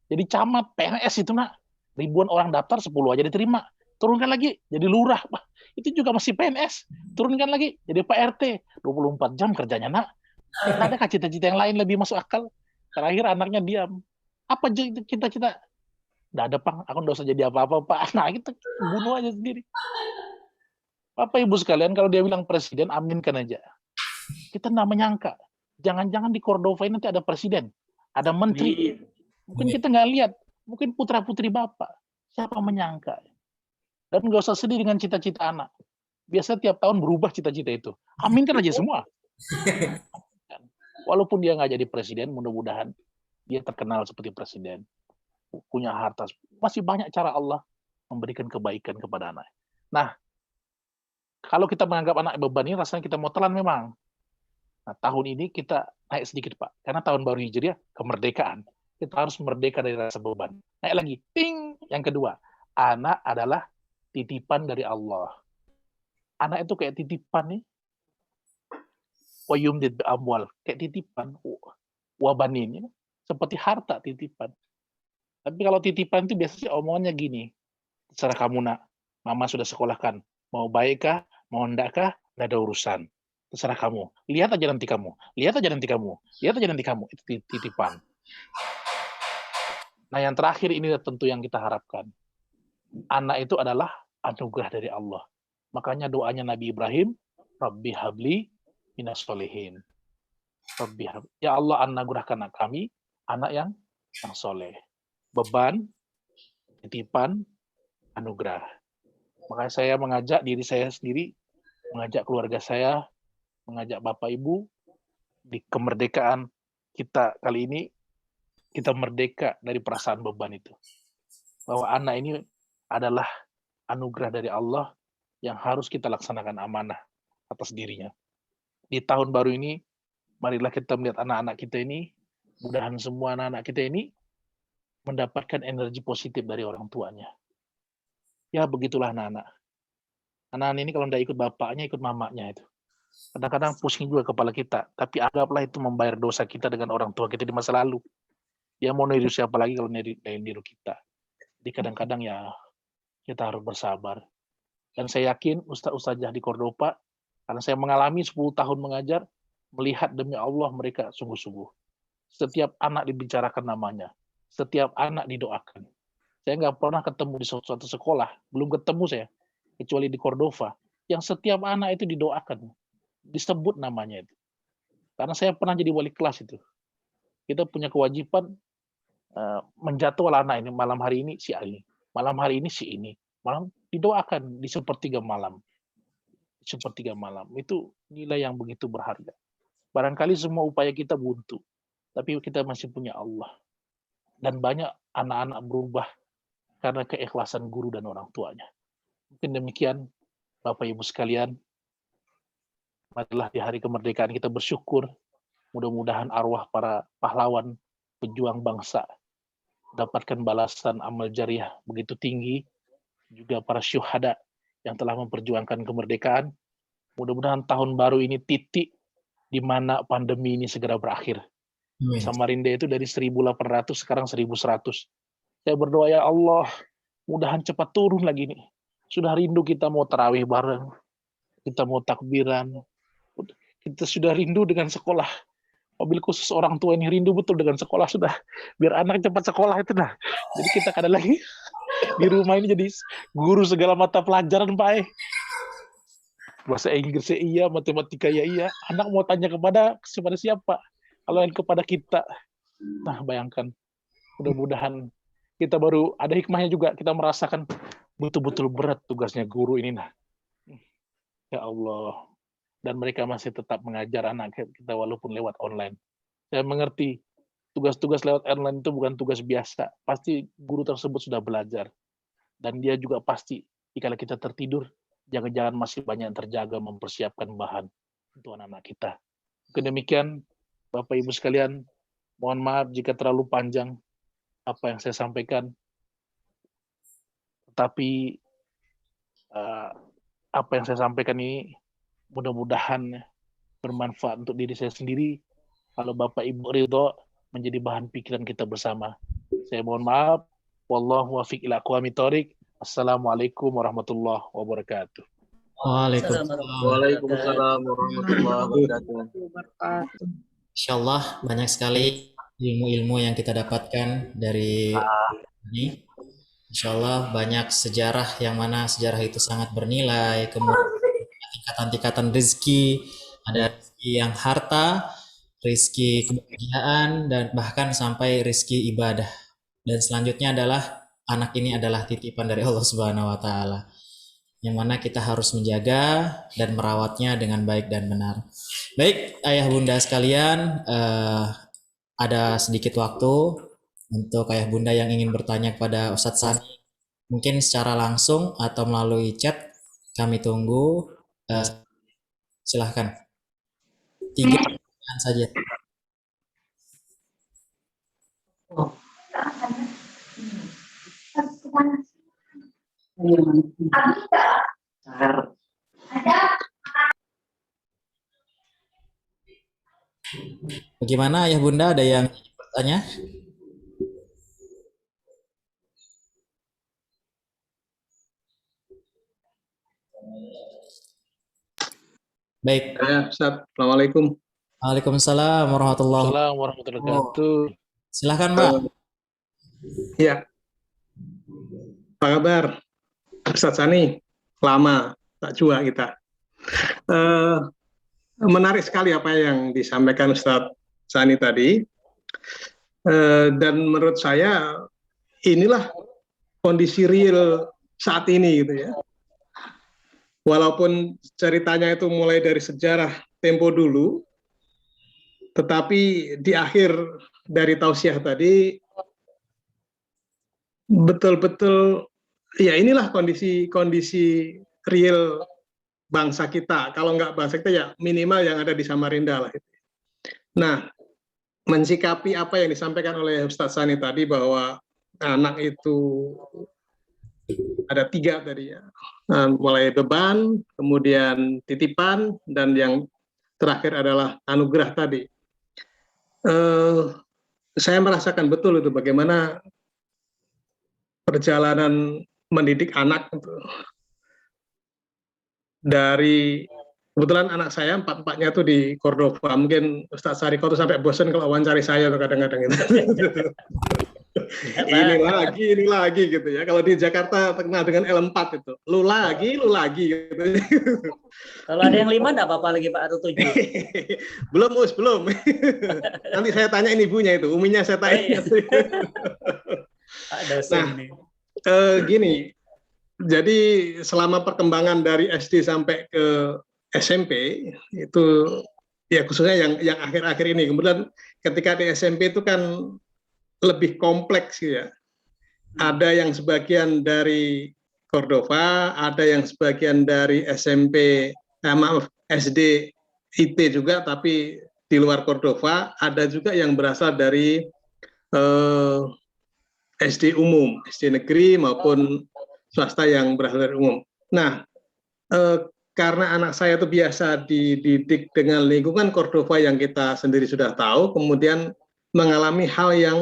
Jadi camat, PNS itu, nak. Ribuan orang daftar, 10 aja diterima. Turunkan lagi. Jadi lurah. Wah, itu juga masih PNS. Turunkan lagi. Jadi Pak RT. 24 jam kerjanya, nak. Nggak ada cita-cita yang lain lebih masuk akal. Terakhir anaknya diam. Apa cita-cita? Nggak ada, Pak. Aku nggak usah jadi apa-apa, Pak. Nah, kita bunuh aja sendiri. Bapak Ibu sekalian, kalau dia bilang presiden, aminkan aja. Kita nggak menyangka. Jangan-jangan di Cordova ini nanti ada presiden. Ada menteri. Mungkin kita nggak lihat. Mungkin putra-putri Bapak. Siapa menyangka? Dan nggak usah sedih dengan cita-cita anak. Biasa tiap tahun berubah cita-cita itu. Aminkan aja semua. Walaupun dia nggak jadi presiden, mudah-mudahan dia terkenal seperti presiden. Punya harta. Masih banyak cara Allah memberikan kebaikan kepada anak. Nah, kalau kita menganggap anak beban ini, rasanya kita mau telan memang. Nah, tahun ini kita naik sedikit, Pak. Karena tahun baru Hijriah, kemerdekaan. Kita harus merdeka dari rasa beban. Naik lagi. Ting! Yang kedua, anak adalah titipan dari Allah. Anak itu kayak titipan nih. Wayumdid amwal. Kayak titipan. Wabanin. Seperti harta titipan. Tapi kalau titipan itu biasanya omongannya gini. Terserah kamu, nak. Mama sudah sekolahkan. Mau baikkah? Mau endakkah? Nggak ada urusan. Terserah kamu. Lihat aja nanti kamu. Lihat aja nanti kamu. Lihat aja nanti kamu. Itu titipan. Nah, yang terakhir ini tentu yang kita harapkan. Anak itu adalah anugerah dari Allah. Makanya doanya Nabi Ibrahim, Rabbi habli minas solihin. Ya Allah, anugerahkan kami anak yang soleh. Beban, titipan, anugerah. Makanya saya mengajak diri saya sendiri, mengajak keluarga saya, mengajak Bapak Ibu, di kemerdekaan kita kali ini, kita merdeka dari perasaan beban itu. Bahwa anak ini adalah anugerah dari Allah yang harus kita laksanakan amanah atas dirinya. Di tahun baru ini, marilah kita melihat anak-anak kita ini, mudahan semua anak-anak kita ini mendapatkan energi positif dari orang tuanya. Ya, begitulah anak-anak. Anak-anak ini kalau tidak ikut bapaknya, ikut mamanya itu. Kadang-kadang pusing juga kepala kita, tapi anggaplah itu membayar dosa kita dengan orang tua kita di masa lalu. Dia mau niru siapa lagi kalau niru kita. Jadi kadang-kadang ya kita harus bersabar. Dan saya yakin ustaz-ustazah di Cordova, karena saya mengalami 10 tahun mengajar, melihat demi Allah mereka sungguh-sungguh. Setiap anak dibicarakan namanya. Setiap anak didoakan. Saya nggak pernah ketemu di suatu sekolah, belum ketemu saya, kecuali di Cordova, yang setiap anak itu didoakan. Disebut namanya itu. Karena saya pernah jadi wali kelas itu. Kita punya kewajiban menjatuhkan anak ini, malam hari ini si ini, malam hari ini si ini, malam didoakan di sepertiga malam. Sepertiga malam itu nilai yang begitu berharga. Barangkali semua upaya kita buntu, tapi kita masih punya Allah. Dan banyak anak-anak berubah karena keikhlasan guru dan orang tuanya. Mungkin demikian, Bapak Ibu sekalian, marilah di hari kemerdekaan kita bersyukur. Mudah-mudahan arwah para pahlawan, pejuang bangsa, dapatkan balasan amal jariah begitu tinggi, juga para syuhada yang telah memperjuangkan kemerdekaan. Mudah-mudahan tahun baru ini titik di mana pandemi ini segera berakhir. Samarinda itu dari 1.800 sekarang 1.100. Saya berdoa, ya Allah, mudahan cepat turun lagi nih. Sudah rindu kita mau tarawih bareng, kita mau takbiran, kita sudah rindu dengan sekolah. Mobil khusus orang tua ini rindu betul dengan sekolah sudah. Biar anak cepat sekolah itu dah. Jadi kita kadang lagi di rumah ini jadi guru segala mata pelajaran, Pak. Bahasa Inggris iya, matematika ya iya. Anak mau tanya kepada siapa? Kalau yang kepada kita. Nah, bayangkan. Mudah-mudahan kita baru ada hikmahnya juga, kita merasakan betul-betul berat tugasnya guru ini. Nah, ya Allah. Dan mereka masih tetap mengajar anak kita walaupun lewat online. Saya mengerti, tugas-tugas lewat online itu bukan tugas biasa. Pasti guru tersebut sudah belajar. Dan dia juga pasti, jika kita tertidur, jangan-jangan masih banyak yang terjaga mempersiapkan bahan untuk anak-anak kita. Demikian, Bapak Ibu sekalian, mohon maaf jika terlalu panjang apa yang saya sampaikan. Tetapi apa yang saya sampaikan ini mudah-mudahan bermanfaat untuk diri saya sendiri. Kalau Bapak Ibu ridho, menjadi bahan pikiran kita bersama. Saya mohon maaf. Wallahu waffiq ila aqwamit thoriq. Assalamualaikum warahmatullahi wabarakatuh. Waalaikumsalam warahmatullahi wabarakatuh. Insyaallah banyak sekali ilmu-ilmu yang kita dapatkan dari ini. Insyaallah banyak sejarah yang mana sejarah itu sangat bernilai. Kemudian tingkatan-tingkatan rezeki, ada rezeki yang harta, rezeki kebahagiaan, dan bahkan sampai rezeki ibadah. Dan selanjutnya adalah anak ini adalah titipan dari Allah Subhanahu wa taala, yang mana kita harus menjaga dan merawatnya dengan baik dan benar. Baik, ayah bunda sekalian, ada sedikit waktu untuk ayah bunda yang ingin bertanya kepada Ustadz Sani, mungkin secara langsung atau melalui chat, kami tunggu. Silahkan. 3 pertanyaan saja. Bagaimana ayah bunda, ada yang bertanya? Baik. Ya, Ustaz. Assalamualaikum. Waalaikumsalam warahmatullahi Assalamualaikum warahmatullahi wabarakatuh. Silahkan Mbak. Iya. Apa kabar? Ustaz Sani, lama tak jua kita. Menarik sekali apa yang disampaikan Ustaz Sani tadi. Dan menurut saya inilah kondisi real saat ini gitu ya. Walaupun ceritanya itu mulai dari sejarah tempo dulu, tetapi di akhir dari tausiah tadi betul-betul ya inilah kondisi real bangsa kita. Kalau nggak bangsa kita ya minimal yang ada di Samarinda lah. Nah, mensikapi apa yang disampaikan oleh Ustadz Sani tadi bahwa anak itu ada 3 tadi ya, mulai beban, kemudian titipan, dan yang terakhir adalah anugerah tadi. Saya merasakan betul itu bagaimana perjalanan mendidik anak itu. Dari kebetulan anak saya 4-4-nya tuh di Cordova, mungkin Ustadz Sariko tuh sampai bosan kalau wawancari saya tuh kadang-kadang gitu. ini lagi gitu ya. Kalau di Jakarta terkenal dengan L4 itu, lu lagi gitu. Kalau ada yang 5 enggak apa-apa lagi Pak, atau 7? belum. Nanti saya tanya ibunya itu, uminya saya tanya. Nah, gini. Jadi selama perkembangan dari SD sampai ke SMP itu ya khususnya yang akhir-akhir ini, kemudian ketika di SMP itu kan lebih kompleks ya. Ada yang sebagian dari Cordova, ada yang sebagian dari SD IT juga tapi di luar Cordova, ada juga yang berasal dari SD umum, SD negeri maupun swasta yang berasal dari umum. Nah, karena anak saya itu biasa dididik dengan lingkungan Cordova yang kita sendiri sudah tahu, kemudian mengalami hal yang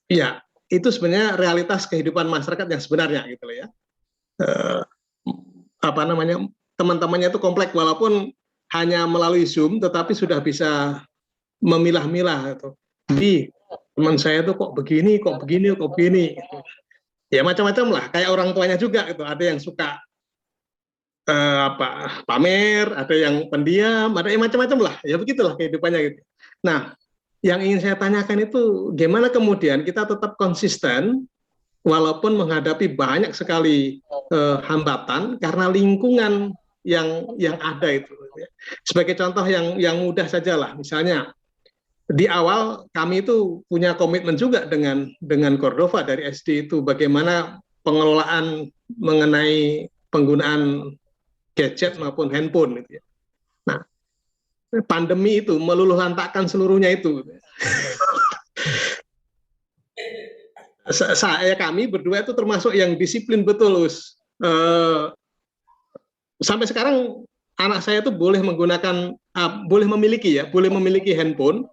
ya itu sebenarnya realitas kehidupan masyarakat yang sebenarnya gitu loh ya. Teman-temannya itu kompleks walaupun hanya melalui Zoom, tetapi sudah bisa memilah-milah gitu. Di teman saya tuh kok begini. Ya macam-macam lah, kayak orang tuanya juga gitu. Ada yang suka pamer, ada yang pendiam, ada yang macam-macam lah. Ya begitulah kehidupannya gitu. Nah, yang ingin saya tanyakan itu gimana kemudian kita tetap konsisten walaupun menghadapi banyak sekali hambatan karena lingkungan yang ada itu. Sebagai contoh yang mudah saja lah, misalnya di awal kami itu punya komitmen juga dengan Cordova dari SD itu bagaimana pengelolaan mengenai penggunaan gadget maupun handphone gitu ya. Nah, pandemi itu meluluhlantakkan seluruhnya itu. Kami berdua itu termasuk yang disiplin betul, Us. Sampai sekarang anak saya itu boleh menggunakan, boleh memiliki handphone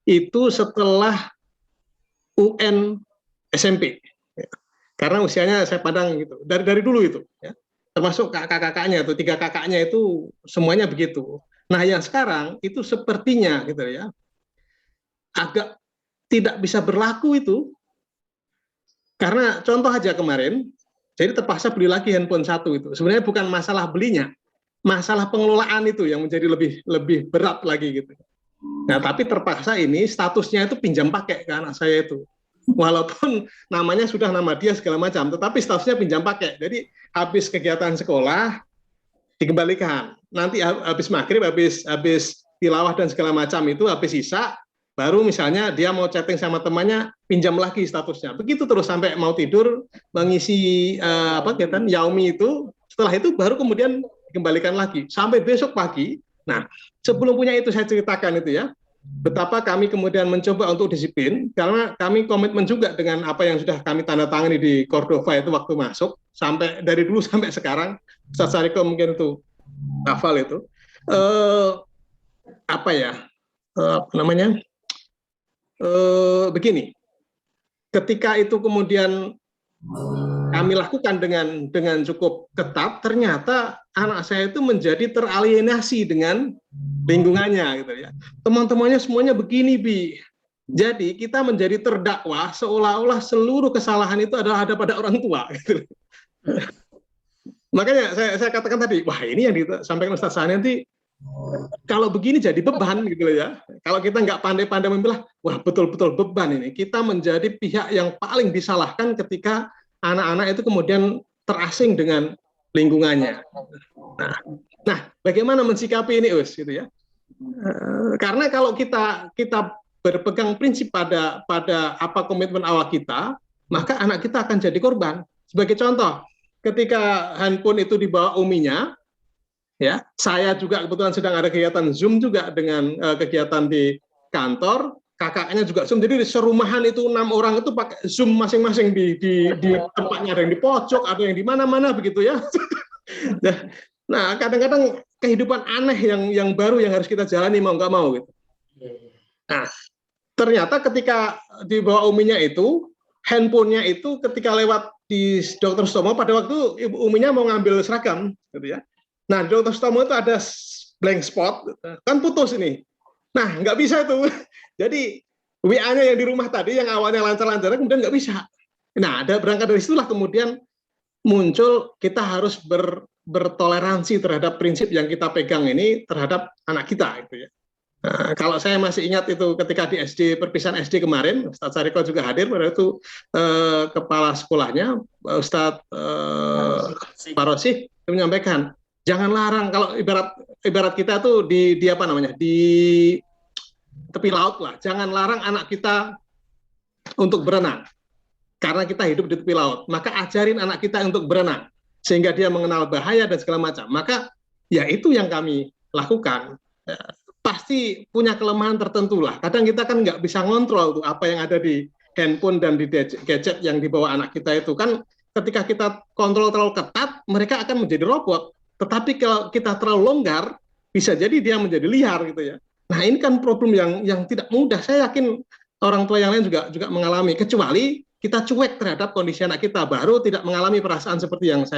itu setelah UN SMP, karena usianya saya pandang gitu dari dulu itu, ya. Termasuk kakak-kakaknya tuh 3 kakaknya itu semuanya begitu. Nah yang sekarang itu sepertinya gitu ya agak tidak bisa berlaku itu. Karena contoh aja kemarin, jadi terpaksa beli lagi handphone 1 itu. Sebenarnya bukan masalah belinya, masalah pengelolaan itu yang menjadi lebih berat lagi gitu. Nah, tapi terpaksa ini statusnya itu pinjam pakai ke anak saya itu. Walaupun namanya sudah nama dia segala macam, tetapi statusnya pinjam pakai. Jadi habis kegiatan sekolah dikembalikan. Nanti habis maghrib, habis tilawah dan segala macam itu, habis isya baru misalnya dia mau chatting sama temannya, pinjam lagi statusnya. Begitu terus sampai mau tidur, mengisi kegiatan Yaumi itu, setelah itu baru kemudian dikembalikan lagi. Sampai besok pagi. Nah, sebelum punya itu saya ceritakan itu ya, betapa kami kemudian mencoba untuk disiplin, karena kami komitmen juga dengan apa yang sudah kami tanda tangani di Cordova itu waktu masuk, sampai dari dulu sampai sekarang, Ustaz Sariko mungkin itu hafal itu. Begini, ketika itu kemudian kami lakukan dengan cukup ketat, ternyata anak saya itu menjadi teralienasi dengan lingkungannya gitu ya. Teman-temannya semuanya begini, Bi. Jadi kita menjadi terdakwa seolah-olah seluruh kesalahan itu adalah ada pada orang tua gitu. Makanya saya katakan tadi, wah ini yang disampaikan Ustaz Sani nanti kalau begini jadi beban gitu ya. Kalau kita nggak pandai-pandai memilah, wah betul-betul beban ini. Kita menjadi pihak yang paling disalahkan ketika anak-anak itu kemudian terasing dengan lingkungannya. Nah, bagaimana mensikapi ini, Us? Gitu ya. Karena kalau kita berpegang prinsip pada apa komitmen awal kita, maka anak kita akan jadi korban. Sebagai contoh, ketika handphone itu dibawa uminya, ya, saya juga kebetulan sedang ada kegiatan Zoom juga dengan kegiatan di kantor. Kakaknya juga Zoom, jadi di serumahan itu 6 orang itu pakai Zoom masing-masing di tempatnya, ada yang di pojok, ada yang di mana-mana begitu ya. Nah, kadang-kadang kehidupan aneh yang baru yang harus kita jalani mau nggak mau gitu. Nah, ternyata ketika di bawah uminya itu, handphonenya itu ketika lewat di Dr. Sutomo pada waktu ibu uminya mau ngambil seragam, gitu ya. Nah, di Dr. Sutomo itu ada blank spot, kan putus ini. Nah, nggak bisa itu. Jadi WA-nya yang di rumah tadi yang awalnya lancar-lancar kemudian nggak bisa. Nah, ada berangkat dari situlah kemudian muncul kita harus bertoleransi terhadap prinsip yang kita pegang ini terhadap anak kita gitu ya. Nah, kalau saya masih ingat itu ketika di SD perpisahan SD kemarin, Ustadz Sariko juga hadir pada itu kepala sekolahnya Ustadz Parosih menyampaikan jangan larang kalau ibarat kita tuh di apa namanya di tepi laut lah, jangan larang anak kita untuk berenang karena kita hidup di tepi laut, maka ajarin anak kita untuk berenang sehingga dia mengenal bahaya dan segala macam. Maka ya itu yang kami lakukan. Pasti punya kelemahan tertentu lah, kadang kita kan nggak bisa ngontrol tuh apa yang ada di handphone dan di gadget yang dibawa anak kita itu kan. Ketika kita kontrol terlalu ketat, mereka akan menjadi robot. Tetapi kalau kita terlalu longgar, bisa jadi dia menjadi liar gitu ya. Nah ini kan problem yang tidak mudah. Saya yakin orang tua yang lain juga mengalami. Kecuali kita cuek terhadap kondisi anak kita, baru tidak mengalami perasaan seperti yang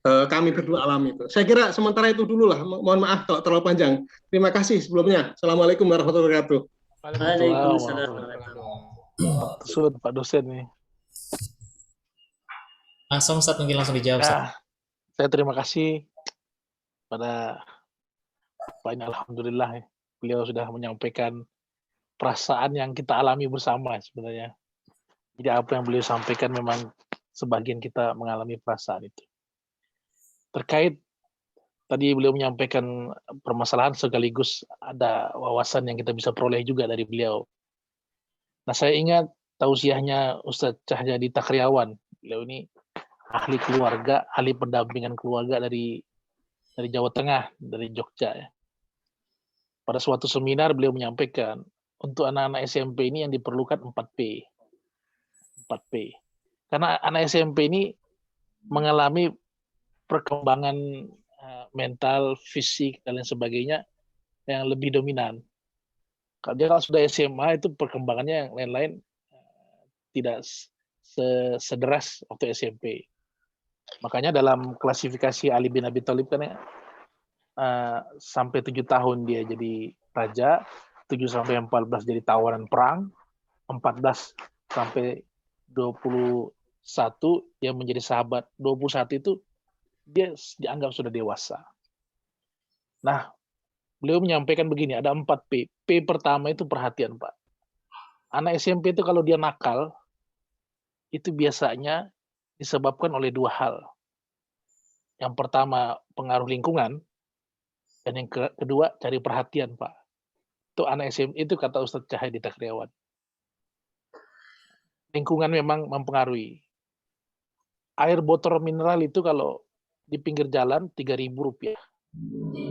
kami berdua alami itu. Saya kira sementara itu dulu lah. Mohon maaf kalau terlalu panjang. Terima kasih sebelumnya. Assalamualaikum warahmatullahi wabarakatuh. Waalaikumsalam. Pak dosen nih. Langsung Ustaz, mungkin langsung dijawab. Ya, saya terima kasih pada Pak, alhamdulillah beliau sudah menyampaikan perasaan yang kita alami bersama sebenarnya. Jadi apa yang beliau sampaikan memang sebagian kita mengalami perasaan itu. Terkait tadi beliau menyampaikan permasalahan sekaligus ada wawasan yang kita bisa peroleh juga dari beliau. Nah, saya ingat tausiahnya Ustadz Cahyadi Takriawan. Beliau ini ahli keluarga, ahli pendampingan keluarga dari Jawa Tengah, dari Jogja. Ya. Pada suatu seminar beliau menyampaikan, untuk anak-anak SMP ini yang diperlukan 4P. 4P. Karena anak SMP ini mengalami perkembangan mental, fisik, dan lain sebagainya yang lebih dominan. Kalau sudah SMA itu perkembangannya yang lain-lain tidak sederas waktu SMP. Makanya dalam klasifikasi Ali bin Abi Thalib kan sampai 7 tahun dia jadi raja, 7 sampai 14 jadi tawanan perang, 14 sampai 21 yang menjadi sahabat, 21 itu dia dianggap sudah dewasa. Nah, beliau menyampaikan begini, ada 4P. P pertama itu perhatian, Pak. Anak SMP itu kalau dia nakal, itu biasanya disebabkan oleh 2 hal. Yang pertama, pengaruh lingkungan, dan yang kedua, cari perhatian, Pak. Itu anak SMP, itu kata Ustadz Cahyadi Takriawan. Lingkungan memang mempengaruhi. Air botol mineral itu kalau di pinggir jalan Rp3.000.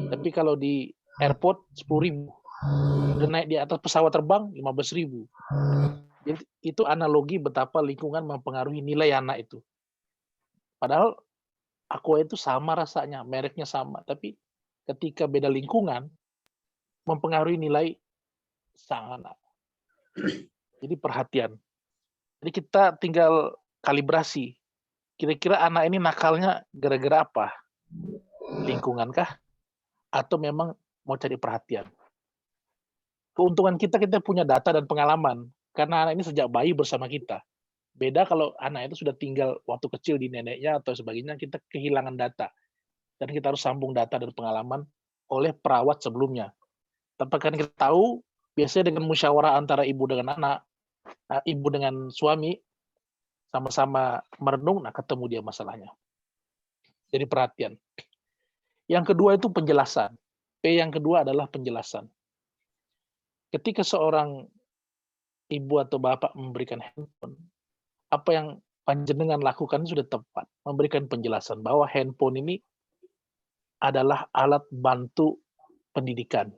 Tapi kalau di airport 10.000. Udah naik di atas pesawat terbang 15.000. Jadi itu analogi betapa lingkungan mempengaruhi nilai anak itu. Padahal Aqua itu sama rasanya, mereknya sama, tapi ketika beda lingkungan mempengaruhi nilai sang anak. Jadi perhatian. Jadi kita tinggal kalibrasi. Kira-kira anak ini nakalnya gara-gara apa? Lingkungan kah? Atau memang mau cari perhatian? Keuntungan kita punya data dan pengalaman. Karena anak ini sejak bayi bersama kita. Beda kalau anak itu sudah tinggal waktu kecil di neneknya atau sebagainya, kita kehilangan data. Dan kita harus sambung data dan pengalaman oleh perawat sebelumnya. Tapi kan kita tahu, biasanya dengan musyawarah antara ibu dengan anak, ibu dengan suami, sama-sama merenung, nah ketemu dia masalahnya. Jadi perhatian. Yang kedua itu penjelasan. P yang kedua adalah penjelasan. Ketika seorang ibu atau bapak memberikan handphone, apa yang panjenengan lakukan sudah tepat. Memberikan penjelasan bahwa handphone ini adalah alat bantu pendidikan.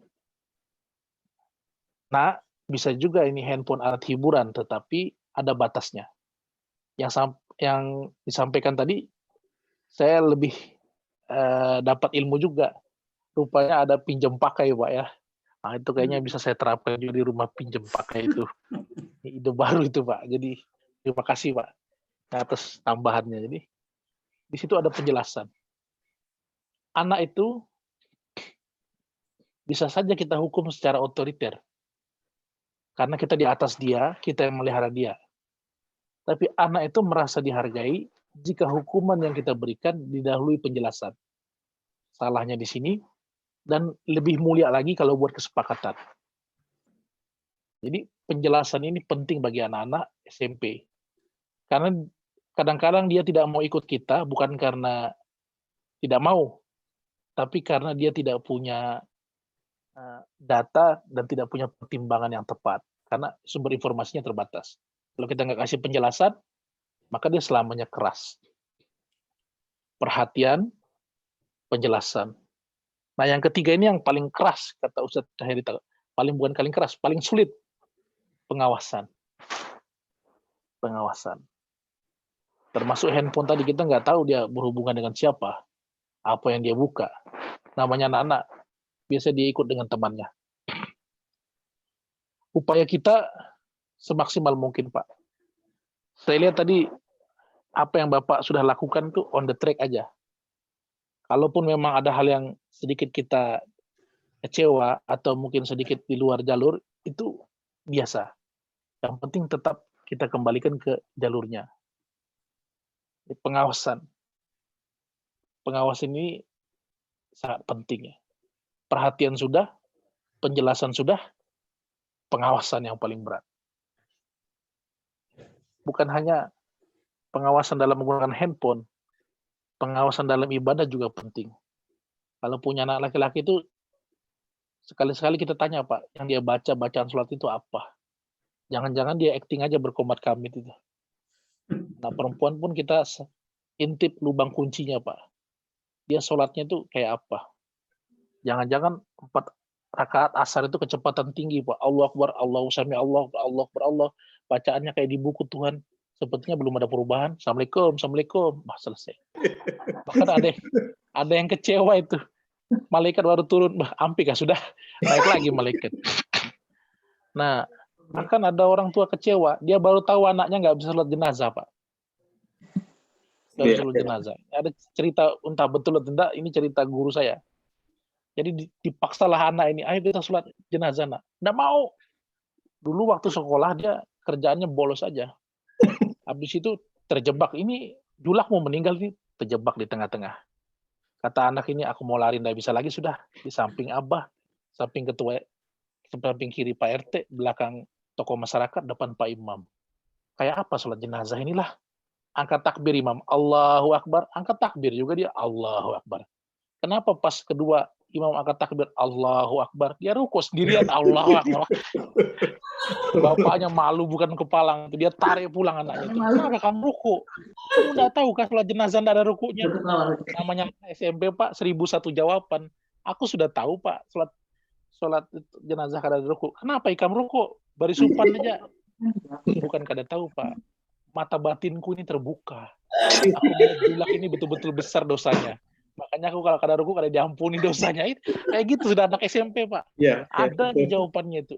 Nah, bisa juga ini handphone alat hiburan, tetapi ada batasnya. Yang disampaikan tadi, saya lebih dapat ilmu juga. Rupanya ada pinjam pakai, Pak ya. Nah, itu kayaknya bisa saya terapkan juga di rumah pinjam pakai itu. Ide baru itu, Pak. Jadi, terima kasih, Pak, atas tambahannya. Jadi, di situ ada penjelasan. Anak itu bisa saja kita hukum secara otoriter. Karena kita di atas dia, kita yang melihara dia. Tapi anak itu merasa dihargai jika hukuman yang kita berikan didahului penjelasan. Salahnya di sini, dan lebih mulia lagi kalau buat kesepakatan. Jadi penjelasan ini penting bagi anak-anak SMP. Karena kadang-kadang dia tidak mau ikut kita bukan karena tidak mau, tapi karena dia tidak punya data dan tidak punya pertimbangan yang tepat. Karena sumber informasinya terbatas. Kalau kita nggak kasih penjelasan, maka dia selamanya keras. Perhatian, penjelasan. Nah, yang ketiga ini yang paling keras, kata Ustadz Cahyadi, bukan paling keras, paling sulit, pengawasan. Pengawasan. Termasuk handphone tadi, kita nggak tahu dia berhubungan dengan siapa, apa yang dia buka. Namanya anak-anak, biasa dia ikut dengan temannya. Upaya kita semaksimal mungkin, Pak. Saya lihat tadi, apa yang Bapak sudah lakukan itu on the track aja. Kalaupun memang ada hal yang sedikit kita kecewa atau mungkin sedikit di luar jalur, itu biasa. Yang penting tetap kita kembalikan ke jalurnya. Pengawasan. Pengawasan ini sangat penting. Perhatian sudah, penjelasan sudah, pengawasan yang paling berat. Bukan hanya pengawasan dalam menggunakan handphone, pengawasan dalam ibadah juga penting. Kalau punya anak laki-laki itu, sekali-sekali kita tanya, Pak, yang dia baca bacaan sholat itu apa? Jangan-jangan dia acting aja berkomat kamit itu. Nah, perempuan pun kita intip lubang kuncinya, Pak. Dia sholatnya itu kayak apa? Jangan-jangan 4 rakaat asar itu kecepatan tinggi, Pak. Allah Akbar, Allahu Sami, Allah Akbar, Allah. Bacaannya kayak di buku Tuhan. Sepertinya belum ada perubahan. Assalamualaikum, Assalamualaikum. Selesai. Bahkan ada yang kecewa itu. Malaikat baru turun. Ampi kah sudah? Naik lagi malaikat. Nah, bahkan ada orang tua kecewa. Dia baru tahu anaknya nggak bisa sholat jenazah, Pak. Nggak bisa sholat jenazah. Ada cerita, entah betul atau tidak, ini cerita guru saya. Jadi dipaksalah anak ini, ayo kita sholat jenazah, nak. Nggak mau. Dulu waktu sekolah dia kerjaannya bolos aja. Habis itu terjebak. Ini julak mau meninggal nih, terjebak di tengah-tengah. Kata anak ini, aku mau lari, nggak bisa lagi sudah. Di samping abah, samping ketua, samping kiri Pak RT, belakang tokoh masyarakat, depan Pak Imam. Kayak apa sholat jenazah inilah? Angkat takbir imam, Allahu Akbar. Angkat takbir juga dia, Allahu Akbar. Kenapa pas kedua imam angkat takbir, Allahu Akbar, dia ruku sendirian, Allahu Akbar. Bapaknya malu bukan kepalang, dia tarik pulang anaknya. Kenapa kamu ruku? Kamu nggak tahu kan sholat jenazah nggak ada rukunya? Namanya SMP, Pak, 1001 jawaban. Aku sudah tahu, Pak, sholat jenazah kada ada ruku. Kenapa ikam ruku? Bari supan aja. Bukan kada tahu, Pak. Mata batinku ini terbuka. Aku bilang ini betul-betul besar dosanya. Makanya aku kalau kada ruku kada diampuni dosanya. Kayak gitu sudah anak SMP, Pak. Ada di jawabannya itu.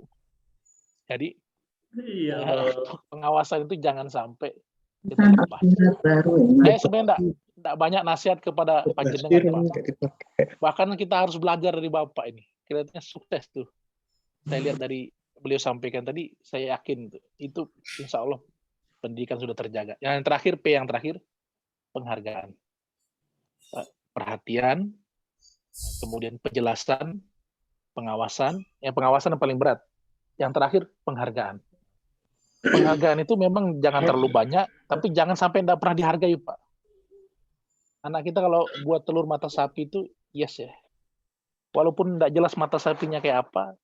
Jadi pengawasan itu jangan sampai kita lupa. Saya sebenarnya tidak banyak nasihat kepada panjenengan, Pak. Bahkan kita harus belajar dari Bapak ini. Kelihatannya sukses tuh. Saya lihat dari beliau sampaikan tadi, saya yakin itu insya Allah pendidikan sudah terjaga. Yang terakhir, P yang terakhir, penghargaan. Perhatian, kemudian penjelasan, pengawasan. Yang pengawasan yang paling berat. Yang terakhir, penghargaan. Penghargaan itu memang jangan terlalu banyak, tapi jangan sampai tidak pernah dihargai, Pak. Anak kita kalau buat telur mata sapi itu, yes ya. Walaupun tidak jelas mata sapinya kayak apa,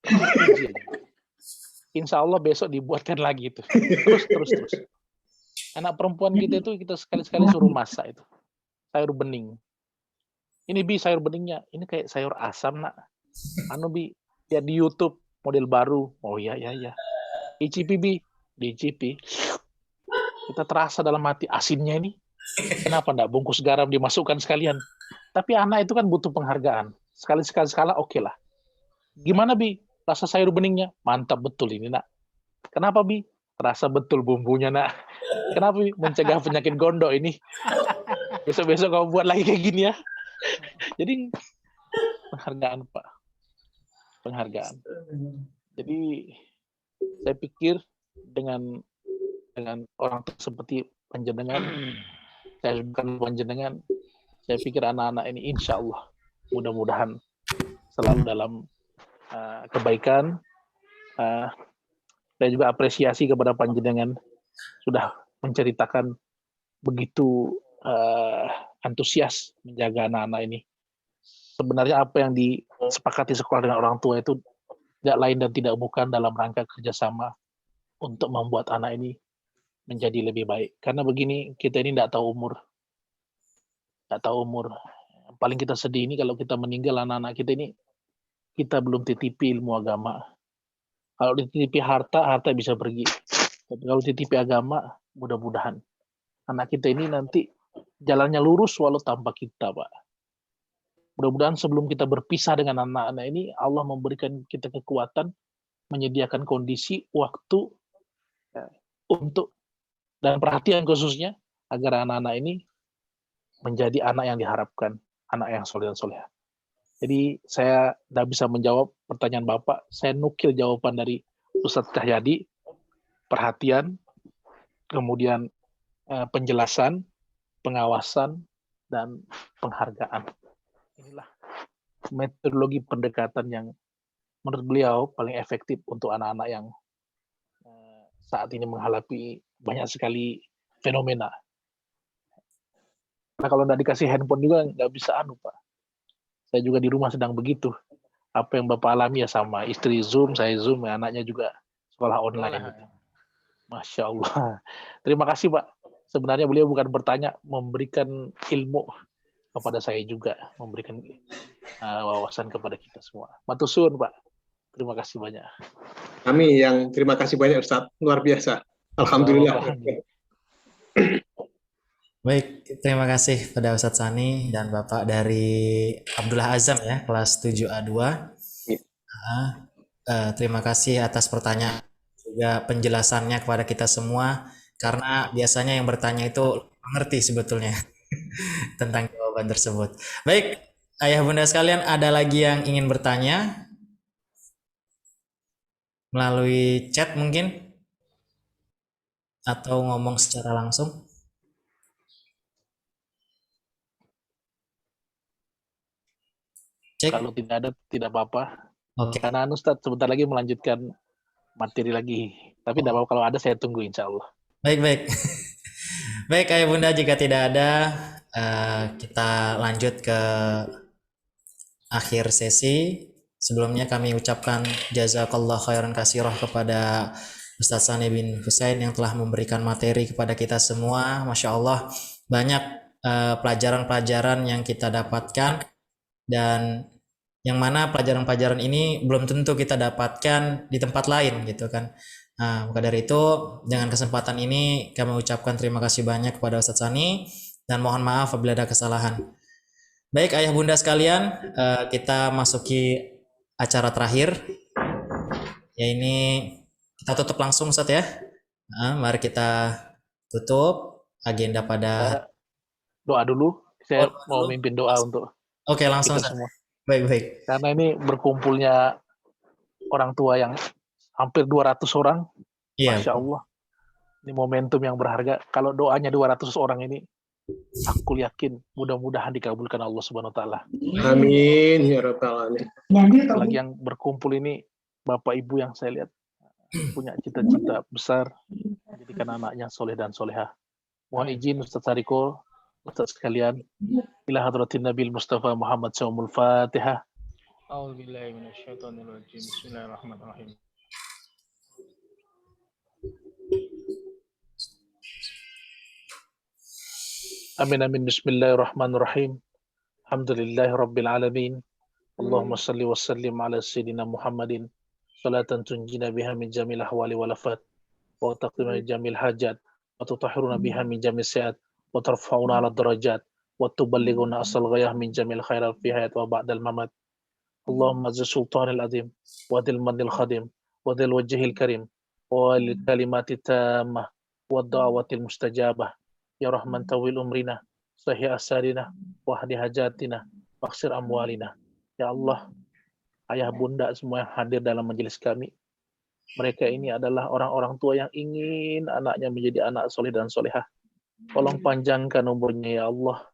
insya Allah besok dibuatkan lagi itu. Terus. Anak perempuan kita itu kita sekali-sekali suruh masak itu. Sayur bening. Ini Bi sayur beningnya, ini kayak sayur asam, nak. Bi, ya di YouTube model baru. Oh ya. Icipi Bi, diicipi. Kita terasa dalam hati asinnya ini. Kenapa enggak bungkus garam dimasukkan sekalian? Tapi anak itu kan butuh penghargaan. Sekali-sekala oke lah. Gimana Bi? Rasa sayur beningnya? Mantap betul ini, nak. Kenapa Bi? Terasa betul bumbunya, nak. Kenapa Bi? Mencegah penyakit gondok ini. Besok-besok kamu buat lagi kayak gini ya. Jadi penghargaan, Pak. Penghargaan. Jadi saya pikir dengan orang seperti panjenengan, saya bukan panjenengan, saya pikir anak-anak ini insya Allah mudah-mudahan selalu dalam kebaikan. Saya juga apresiasi kepada panjenengan sudah menceritakan begitu antusias menjaga anak-anak ini. Sebenarnya apa yang disepakati sekolah dengan orang tua itu tidak lain dan tidak bukan dalam rangka kerjasama untuk membuat anak ini menjadi lebih baik. Karena begini, kita ini tidak tahu umur. Tidak tahu umur. Paling kita sedih ini kalau kita meninggal anak-anak kita ini, kita belum titipi ilmu agama. Kalau dititipi harta bisa pergi. Tapi kalau titipi agama, mudah-mudahan anak kita ini nanti jalannya lurus walau tanpa kita, Pak. Mudah-mudahan sebelum kita berpisah dengan anak-anak ini, Allah memberikan kita kekuatan, menyediakan kondisi, waktu, untuk, dan perhatian khususnya, agar anak-anak ini menjadi anak yang diharapkan, anak yang soleh dan soleha. Jadi saya tidak bisa menjawab pertanyaan Bapak, saya nukil jawaban dari Ustadz Cahyadi, perhatian, kemudian penjelasan, pengawasan, dan penghargaan. Inilah metodologi pendekatan yang menurut beliau paling efektif untuk anak-anak yang saat ini menghadapi banyak sekali fenomena. Nah kalau nggak dikasih handphone juga nggak bisa Pak. Saya juga di rumah sedang begitu. Apa yang Bapak alami ya sama istri Zoom, saya Zoom, ya, anaknya juga sekolah online. Gitu. Masya Allah. Terima kasih Pak. Sebenarnya beliau bukan bertanya, memberikan ilmu kepada saya juga, memberikan wawasan kepada kita semua. Matusun Pak. Terima kasih banyak. Kami yang terima kasih banyak Ustaz, luar biasa. Alhamdulillah. Baik, terima kasih pada Ustadz Sani dan Bapak dari Abdullah Azam ya, kelas 7A2. Terima kasih atas pertanyaan juga penjelasannya kepada kita semua, karena biasanya yang bertanya itu mengerti sebetulnya tentang jawaban tersebut. Baik, ayah bunda sekalian, ada lagi yang ingin bertanya melalui chat mungkin atau ngomong secara langsung? Cek. Kalau tidak ada, tidak apa-apa. Oke. Karena Ustadz sebentar lagi melanjutkan materi lagi. Tapi tidak apa-apa, kalau ada saya tunggu insya Allah. Baik. Baik ayah bunda, jika tidak ada, kita lanjut ke akhir sesi. Sebelumnya kami ucapkan jazakallah khairan katsirah kepada Ustadz Sani bin Husain yang telah memberikan materi kepada kita semua. Masya Allah, banyak pelajaran-pelajaran yang kita dapatkan, dan yang mana pelajaran-pelajaran ini belum tentu kita dapatkan di tempat lain gitu kan. Nah, maka dari itu dengan kesempatan ini kami ucapkan terima kasih banyak kepada Ustadz Sani dan mohon maaf apabila ada kesalahan. Baik ayah bunda sekalian, kita masuki acara terakhir, ya ini kita tutup langsung Ustadz ya. Mari kita tutup agenda pada doa dulu. Saya mau mimpin doa untuk Oke, langsung kita semua. Baik. Karena ini berkumpulnya orang tua yang hampir 200 orang. Iya. Masya Allah. Ini momentum yang berharga. Kalau doanya 200 orang ini, aku yakin mudah-mudahan dikabulkan Allah Subhanahu wa taala. Amin ya rabbal alamin. Lagi yang berkumpul ini Bapak Ibu yang saya lihat punya cita-cita besar menjadikan anaknya soleh dan solehah. Mohon izin Ustaz Sariko, Ustaz sekalian, ila hadratin Nabil Mustafa Muhammad Saumul Fatihah. A'udzubillahi minasyaitonirrajim. Bismillahirrahmanirrahim. Amin. Bismillahirrahmanirrahim. Alhamdulillahi rabbil alamin. Allahumma salli wa sallim ala sayyidina Muhammadin salatan tunjina biha min jamil ahwali wal afat wa taqdima jamil hajat wa tutahhiruna biha min jamil sayiat wa tarfa'una ala darajat wa tuballighuna asal ghayah min jamil khairat fi hayat wa ba'dal mamat. Allahumma zil sultanil azim wa dil manil khadim wa dil wajhil karim wa lil kalimati tammah wa da'watil mustajabah. Ya Rahman tawil umrina, sahih asadina, wahdi hajatina, waksir amwalina. Ya Allah, ayah bunda semua yang hadir dalam majelis kami. Mereka ini adalah orang-orang tua yang ingin anaknya menjadi anak soleh dan solehah. Tolong panjangkan umurnya ya Allah.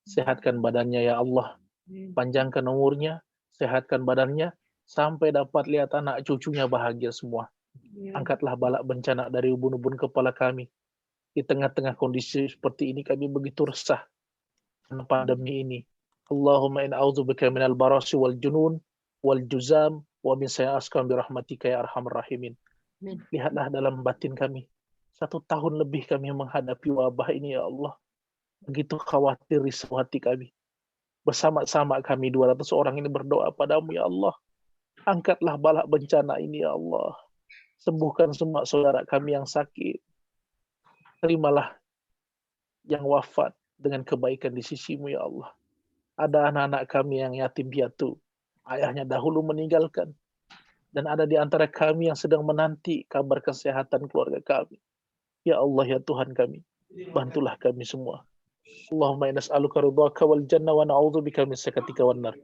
Sehatkan badannya ya Allah. Panjangkan umurnya, sehatkan badannya, sampai dapat lihat anak cucunya bahagia semua. Angkatlah balak bencana dari ubun-ubun kepala kami. Di tengah-tengah kondisi seperti ini kami begitu resah karena pandemi ini. Allahumma in a'udzubika minal barasi wal junun wal juzam wa min sayyi'askam bi rahmatika ya arhamar rahimin. Lihatlah dalam batin kami. 1 tahun lebih kami menghadapi wabah ini ya Allah. Begitu khawatir risau hati kami. Bersama-sama kami 200 orang ini berdoa padamu ya Allah. Angkatlah balak bencana ini ya Allah. Sembuhkan semua saudara kami yang sakit. Terimalah yang wafat dengan kebaikan di sisimu ya Allah. Ada anak-anak kami yang yatim piatu, ayahnya dahulu meninggalkan, dan ada di antara kami yang sedang menanti kabar kesehatan keluarga kami. Ya Allah ya Tuhan kami, bantulah kami semua. Allahumma inna nas'aluka ridhaka wal jannah wa na'udzubika min sakatika wan nar.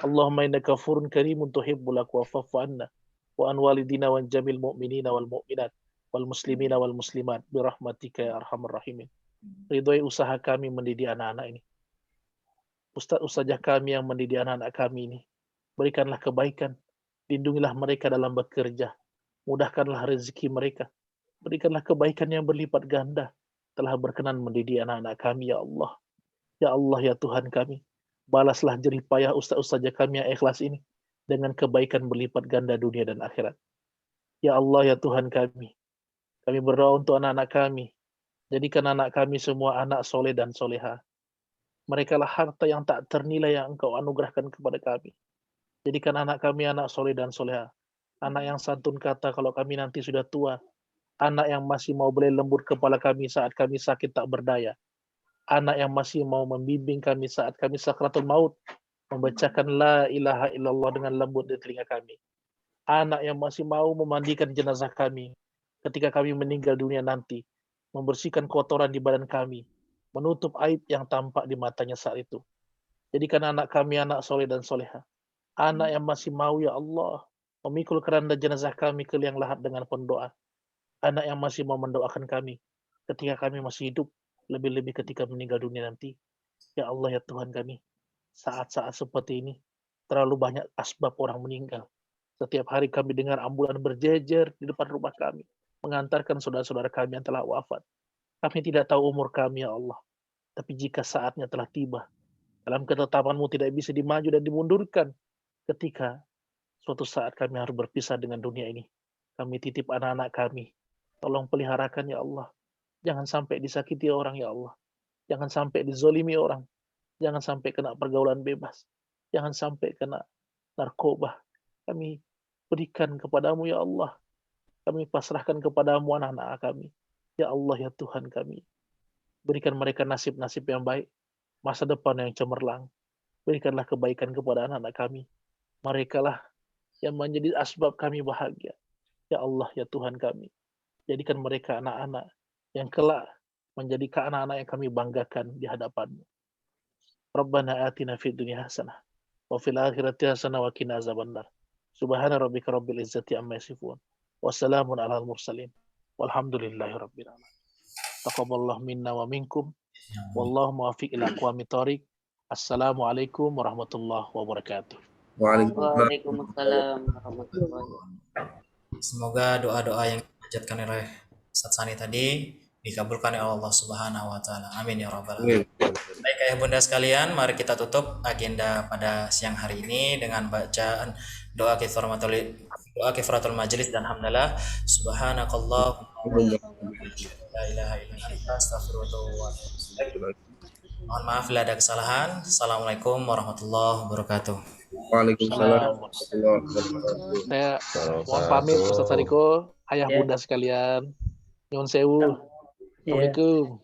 Allahumma innaka ghafurun karimun tuhibbul afwa fa'fu anna wa an walidina wa jamil mu'minina wal mu'minat wal muslimina wal muslimat bi rahmatika ya arhamar rahimin. Ridhoi usaha kami mendidik anak-anak ini. Ustaz-ustazah kami yang mendidik anak-anak kami ini, berikanlah kebaikan Lindungilah mereka dalam bekerja. Mudahkanlah rezeki mereka. Berikanlah kebaikan yang berlipat ganda. Telah berkenan mendidik anak-anak kami, ya Allah. Ya Allah, ya Tuhan kami. Balaslah jerih payah ustaz-ustazah kami yang ikhlas ini dengan kebaikan berlipat ganda dunia dan akhirat. Ya Allah, ya Tuhan kami. Kami berdoa untuk anak-anak kami. Jadikan anak kami semua anak soleh dan soleha. Mereka lah harta yang tak ternilai yang Engkau anugerahkan kepada kami. Jadikan anak kami anak soleh dan soleha. Anak yang santun kata kalau kami nanti sudah tua. Anak yang masih mau beli lembut kepala kami saat kami sakit tak berdaya. Anak yang masih mau membimbing kami saat kami sakratul maut. Membacakan la ilaha illallah dengan lembut di telinga kami. Anak yang masih mau memandikan jenazah kami ketika kami meninggal dunia nanti. Membersihkan kotoran di badan kami. Menutup aib yang tampak di matanya saat itu. Jadikan anak kami anak soleh dan soleha. Anak yang masih mau, ya Allah, memikul keranda jenazah kami ke liang lahat dengan pendoa. Anak yang masih mau mendoakan kami ketika kami masih hidup, lebih-lebih ketika meninggal dunia nanti. Ya Allah, ya Tuhan kami, saat-saat seperti ini, terlalu banyak asbab orang meninggal. Setiap hari kami dengar ambulan berjejer di depan rumah kami, mengantarkan saudara-saudara kami yang telah wafat. Kami tidak tahu umur kami, ya Allah. Tapi jika saatnya telah tiba, dalam ketetapan-Mu tidak bisa dimaju dan dimundurkan. Ketika suatu saat kami harus berpisah dengan dunia ini, kami titip anak-anak kami. Tolong peliharakan, ya Allah. Jangan sampai disakiti orang, ya Allah. Jangan sampai dizolimi orang. Jangan sampai kena pergaulan bebas. Jangan sampai kena narkoba. Kami berikan kepadamu, ya Allah. Kami pasrahkan kepadamu anak-anak kami. Ya Allah, ya Tuhan kami. Berikan mereka nasib-nasib yang baik. Masa depan yang cemerlang. Berikanlah kebaikan kepada anak-anak kami. Mereka lah yang menjadi asbab kami bahagia. Ya Allah, ya Tuhan kami. Jadikan mereka anak-anak yang kelak menjadi anak-anak yang kami banggakan di hadapan-Mu. Rabbana atina fid dunya hasanah wa fil akhirati hasanah wa qina azabannar. Subhana rabbika rabbil izzati amma yasifun. Wassalamun alal mursalin. Walhamdulillahi rabbil alamin. Taqabbalallahu minna wa minkum. Wallahu muwaffiq ila aqwamit thoriq. Assalamualaikum warahmatullahi wabarakatuh. Waalaikumsalam warahmatullahi wabarakatuh. Semoga doa-doa yang dipanjatkan oleh Ustaz Sani tadi dikabulkan oleh Allah Subhanahu wa taala. Amin ya rabbal alamin. Baik ayah bunda sekalian, mari kita tutup agenda pada siang hari ini dengan bacaan doa kifaratul majlis dan hamdalah. Subhanakallahumma la ilaha illa anta astaghfiruka wa atubu ilaik. Mohon maaf bila ada kesalahan. Assalamualaikum warahmatullahi wabarakatuh. Waalaikumsalam warahmatullahi wabarakatuh. Saya mohon pamit Ustaz Sariko, ayah bunda sekalian. Nyuwun sewu. Assalamualaikum.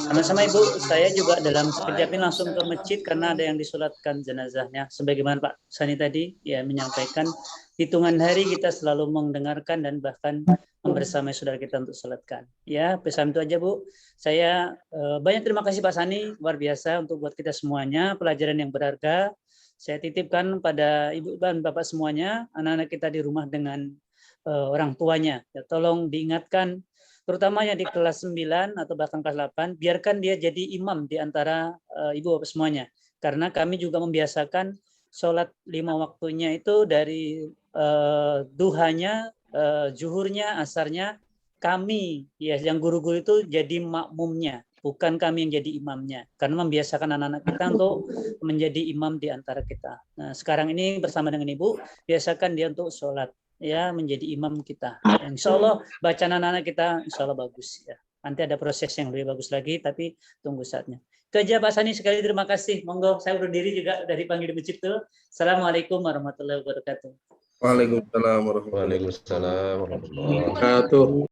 Sama-sama Ibu, saya juga dalam sekejap ini langsung ke masjid karena ada yang disolatkan jenazahnya. Sebagaimana Pak Sani tadi ya menyampaikan, hitungan hari kita selalu mendengarkan dan bahkan membersamai saudara kita untuk solatkan. Ya, pesan itu aja Bu. Saya banyak terima kasih Pak Sani, luar biasa untuk buat kita semuanya, pelajaran yang berharga. Saya titipkan pada Ibu dan Bapak semuanya, anak-anak kita di rumah dengan orang tuanya. Ya, tolong diingatkan, terutama yang di kelas 9 atau bahkan kelas 8, biarkan dia jadi imam di antara ibu bapak semuanya. Karena kami juga membiasakan sholat 5 waktunya itu dari duhanya, zuhurnya, asarnya, kami ya yang guru-guru itu jadi makmumnya, bukan kami yang jadi imamnya. Karena membiasakan anak-anak kita untuk menjadi imam di antara kita. Nah, sekarang ini bersama dengan Ibu, biasakan dia untuk sholat. Ya, menjadi imam kita. Insya Allah bacaan anak-anak kita insya Allah bagus ya. Nanti ada proses yang lebih bagus lagi, tapi tunggu saatnya. Itu aja Pak Sani, sekali terima kasih. Monggo saya berdiri juga dari panggil di masjid itu. Assalamualaikum warahmatullahi wabarakatuh. Waalaikumsalam warahmatullahi wabarakatuh.